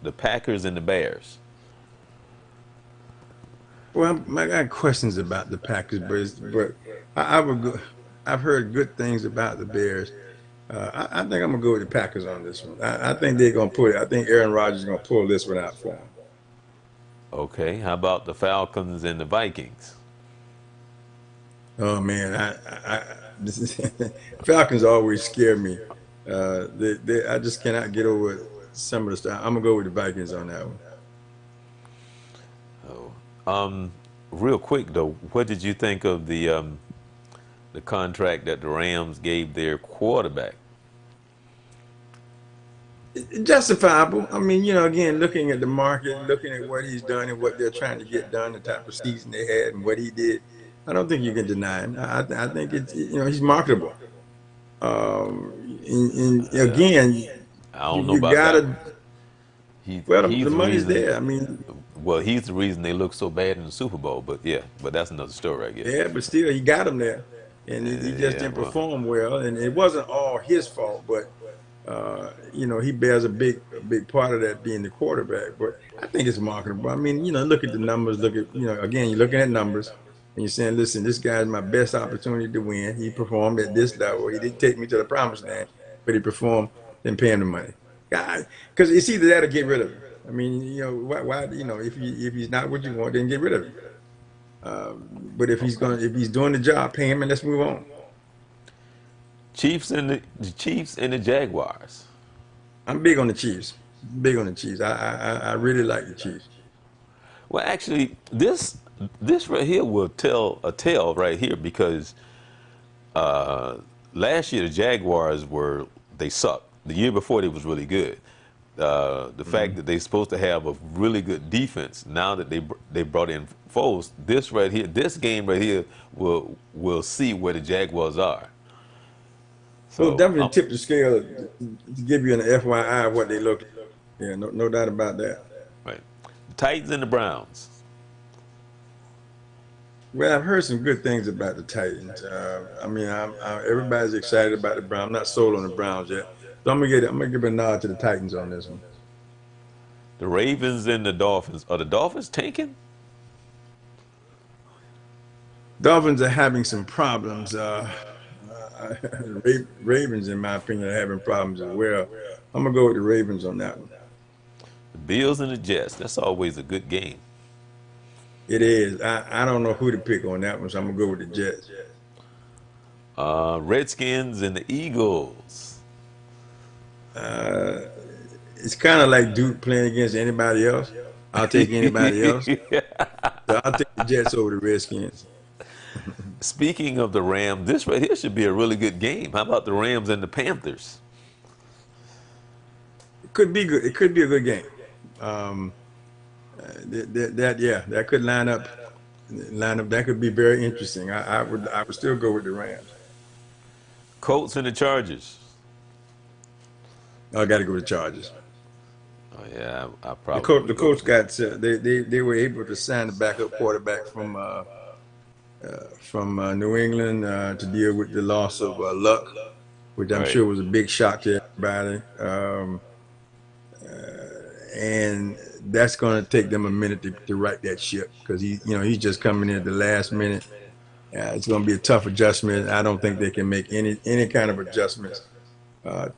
the Packers and the Bears. Well, I got questions about the Packers, but I would go. I've heard good things about the Bears. I think I'm gonna go with the Packers on this one. I think they're gonna pull it. I think Aaron Rodgers is gonna pull this one out for them. Okay, how about the Falcons and the Vikings? Oh man, Falcons always scare me. I just cannot get over some of the stuff. I'm gonna go with the Vikings on that one. Oh, real quick though, what did you think of the contract that the Rams gave their quarterback? Justifiable. I mean, again, looking at the market, looking at what he's done and what they're trying to get done, the type of season they had and what he did, I don't think you can deny him. I think it's he's marketable. And again, I you, don't know you about that one. gotta. He Well, the he's the money's reason. there. I mean, Well, he's the reason they look so bad in the Super Bowl. But yeah, but that's another story, I guess. yeah, but still, he got him there, and he just Yeah, didn't well, perform well. And it wasn't all his fault, but he bears a big part of that being the quarterback. But I think it's marketable. I mean, look at the numbers. Look at again, you're looking at numbers, and you're saying, listen, this guy's my best opportunity to win. He performed at this level. He didn't take me to the promised land, but he performed. Then pay him the money. Because it's either that or get rid of him. I mean, why if he's not what you want, then get rid of him. But okay. if he's doing the job, pay him and let's move on. The Chiefs and the Jaguars. I'm big on the Chiefs. Big on the Chiefs. I really like the Chiefs. Well, actually, this right here will tell a tale right here because last year the Jaguars were they sucked. The year before they was really good. The fact Mhm. that they're supposed to have a really good defense now that they brought in Foles, this right here, this game right here will see where the Jaguars are. Well, So, definitely tip the scale to give you an FYI of what they look like. Yeah, no doubt about that. right, the Titans and the Browns. Well, I've heard some good things about the Titans. I mean, everybody's excited about the Browns. I'm not sold on the Browns yet, so I'm gonna give a nod to the Titans on this one. The Ravens and the Dolphins. Are the Dolphins tanking? Dolphins are having some problems. Ravens, in my opinion, are having problems as well. I'm gonna go with the Ravens on that one. The Bills and the Jets. That's always a good game. It is. I don't know who to pick on that one, so I'm gonna go with the Jets. Redskins and the Eagles. Uh, it's kind of like Duke playing against anybody else. I'll take anybody else. So I'll take the Jets over the Redskins. Speaking of the Rams, this right here should be a really good game. How about the Rams and the Panthers? It could be good. It could be a good game. Um, yeah, that could line up. Line up. That could be very interesting. I would still go with the Rams. Colts and the Chargers. I got to go with the Chargers. Oh yeah, I The probably coach, would the go. coach got they were able to sign the backup quarterback from New England to deal with the loss of Luck, which I'm Right. sure was a big shock to everybody. And that's going to take them a minute to right that ship because he's just coming in at the last minute. It's going to be a tough adjustment. I don't think they can make any kind of adjustments, uh,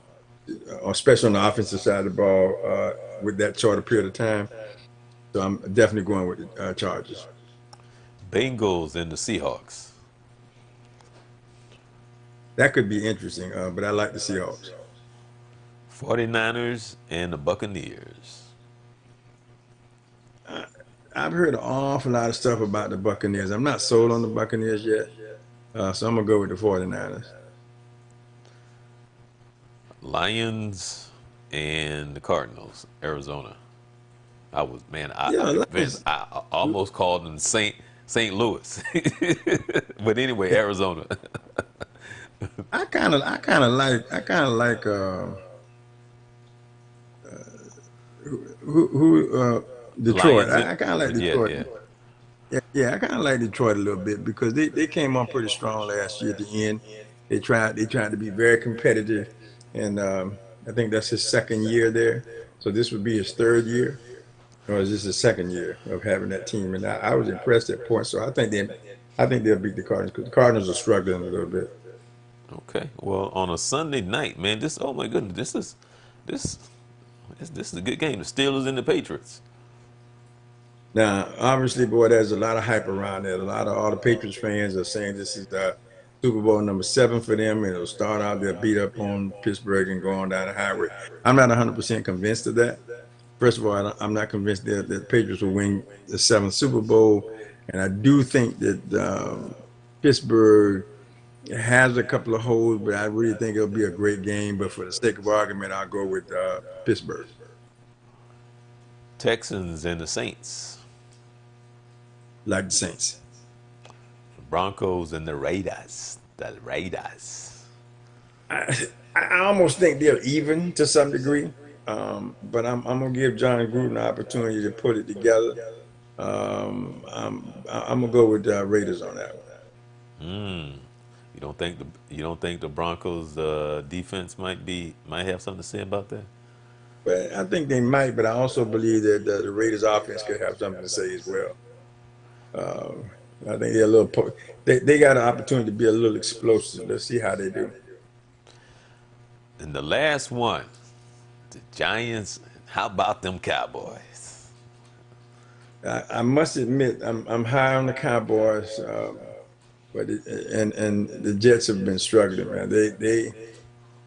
especially on the offensive side of the ball with that short period of time. So I'm definitely going with the Chargers. Bengals and the Seahawks. That could be interesting, but I like the Seahawks. 49ers and the Buccaneers. I've heard an awful lot of stuff about the Buccaneers. I'm not sold on the Buccaneers yet, so I'm gonna go with the 49ers. Lions and the Cardinals, Arizona. I was man, Yeah, Vince, Lions. I almost called them Saint Louis, but anyway, Arizona. I kind of like who Detroit. Lions, I kind of like yeah, Detroit. yeah. Yeah, I kind of like Detroit a little bit because they came on pretty strong last year at the end. They tried to be very competitive, and I think that's his second year there. So this would be his third year, or is this his second year of having that team? And I was impressed at points. So I think they'll beat the Cardinals because the Cardinals are struggling a little bit. Okay, well, on a Sunday night, man, this oh my goodness, this this is a good game. The Steelers and the Patriots. Now, obviously, boy, there's a lot of hype around it. A lot of all the Patriots fans are saying this is the Super Bowl number 7 for them, and it'll start out they'll beat up on Pittsburgh and go on down the highway. I'm not 100% convinced of that. First of all, I'm not convinced that the Patriots will win the 7th Super Bowl, and I do think that Pittsburgh has a couple of holes, but I really think it'll be a great game. But for the sake of argument, I'll go with Pittsburgh, Texans and the Saints. like the Saints. The Broncos and the Raiders. The Raiders. I almost think they're even to some degree, but I'm gonna give John Gruden an opportunity to put it together. I'm gonna go with Raiders on that one. Mm. You don't think the Broncos defense might have something to say about that? But I think they might, but I also believe that the Raiders offense could have something to say as well. I think they're a little. They got an opportunity to be a little explosive. Let's see how they do. And the last one, the Giants. How about them Cowboys? I must admit, I'm high on the Cowboys, and the Jets have been struggling, man.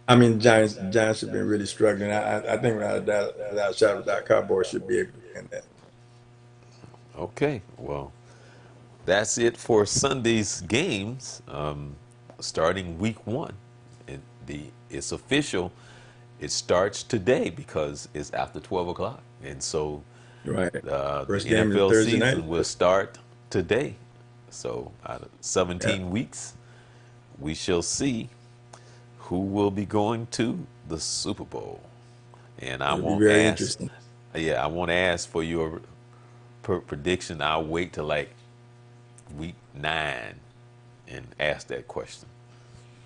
I mean, Giants have been really struggling. I think without a shadow of a doubt, Cowboys should be able to win that. Okay, well, that's it for Sunday's games. Starting week one, it's official. It starts today because it's after 12 o'clock, and so Right. the First game is NFL Thursday night. season will start today. So out of Yeah, 17 weeks, we shall see who will be going to the Super Bowl. And I it'll be won't very ask, interesting. yeah, I won't ask for your prediction. I'll wait till like week 9 and ask that question.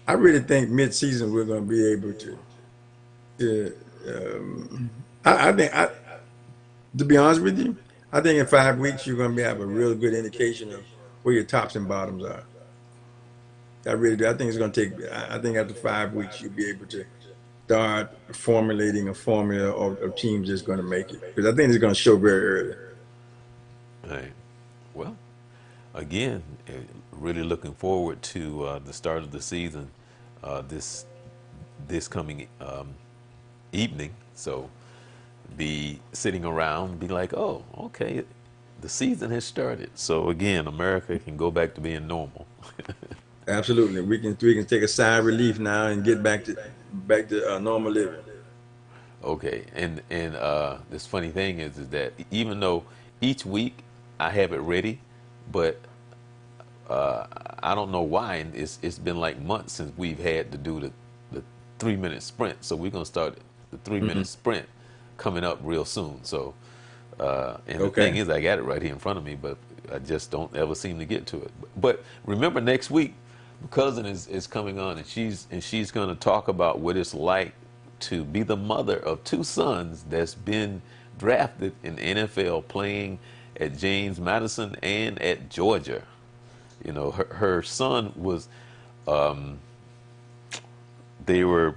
I really think mid-season we're going to be able to I think to be honest with you, I think in 5 weeks you're going to have a real good indication of where your tops and bottoms are. I really do. I think it's going to take. I think after 5 weeks you'll be able to start formulating a formula of teams that's going to make it because I think it's going to show very early. Right. Well, again, really looking forward to the start of the season this coming evening. So be sitting around, be like, oh, okay, the season has started. So again, America can go back to being normal. Absolutely, we can take a sigh of relief now and get back to normal living. Okay, and this funny thing is that even though each week I have it ready, but I don't know why, and it's been like months since we've had to do the 3 minute sprint. So we're gonna start the 3 minute Hmm. sprint coming up real soon. So and the thing Okay, is, I got it right here in front of me, but I just don't ever seem to get to it. But remember, next week, my cousin is coming on, and she's gonna talk about what it's like to be the mother of two sons that's been drafted in the NFL, playing at James Madison and at Georgia. You know, her son was they were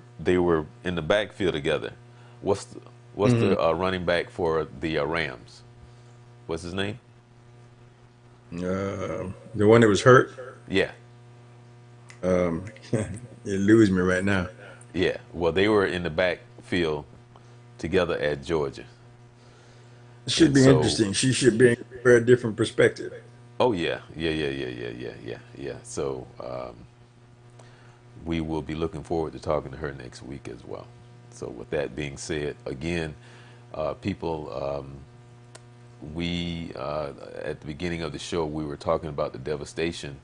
in the backfield together. What's the what's hmm the running back for the Rams? What's his name? the one that was hurt, Yeah, um, you lose me right now. yeah. Well, they were in the backfield together at Georgia. should And be so, interesting. She should bring a very different perspective. oh yeah, yeah. So we will be looking forward to talking to her next week as well. So with that being said, again, people, we at the beginning of the show we were talking about the devastation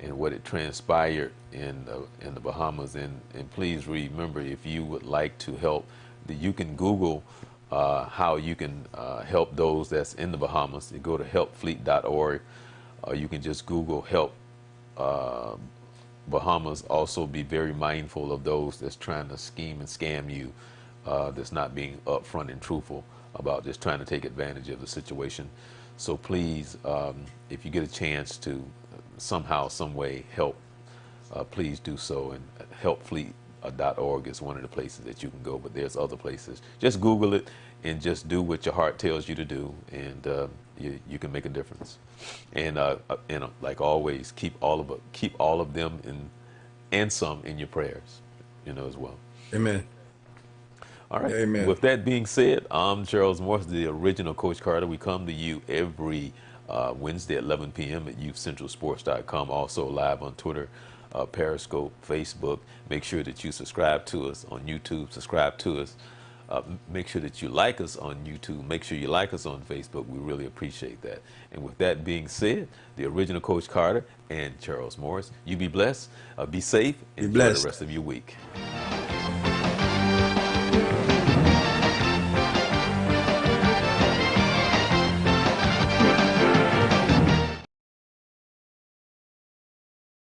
and what it transpired in the Bahamas. And please remember, if you would like to help, you can Google how you can help those that's in the Bahamas. You go to helpfleet.org, or you can just Google help Bahamas. Also be very mindful of those that's trying to scheme and scam you, that's not being upfront and truthful about just trying to take advantage of the situation. So please, if you get a chance to somehow, some way help, please do so. And helpfleet.org is one of the places that you can go, but there's other places. Just Google it and just do what your heart tells you to do, and you can make a difference. And like always, keep all of them and some in your prayers, as well. Amen. All right. Amen. With that being said, I'm Charles Morris, the original Coach Carter. We come to you every Wednesday at 11 p.m. at youthcentralsports.com. Also live on Twitter, Periscope, Facebook. Make sure that you subscribe to us on YouTube. Subscribe to us. Make sure that you like us on YouTube. Make sure you like us on Facebook. We really appreciate that. And with that being said, the original Coach Carter and Charles Morris, you be blessed, be safe, Be enjoy the blessed. rest of your week.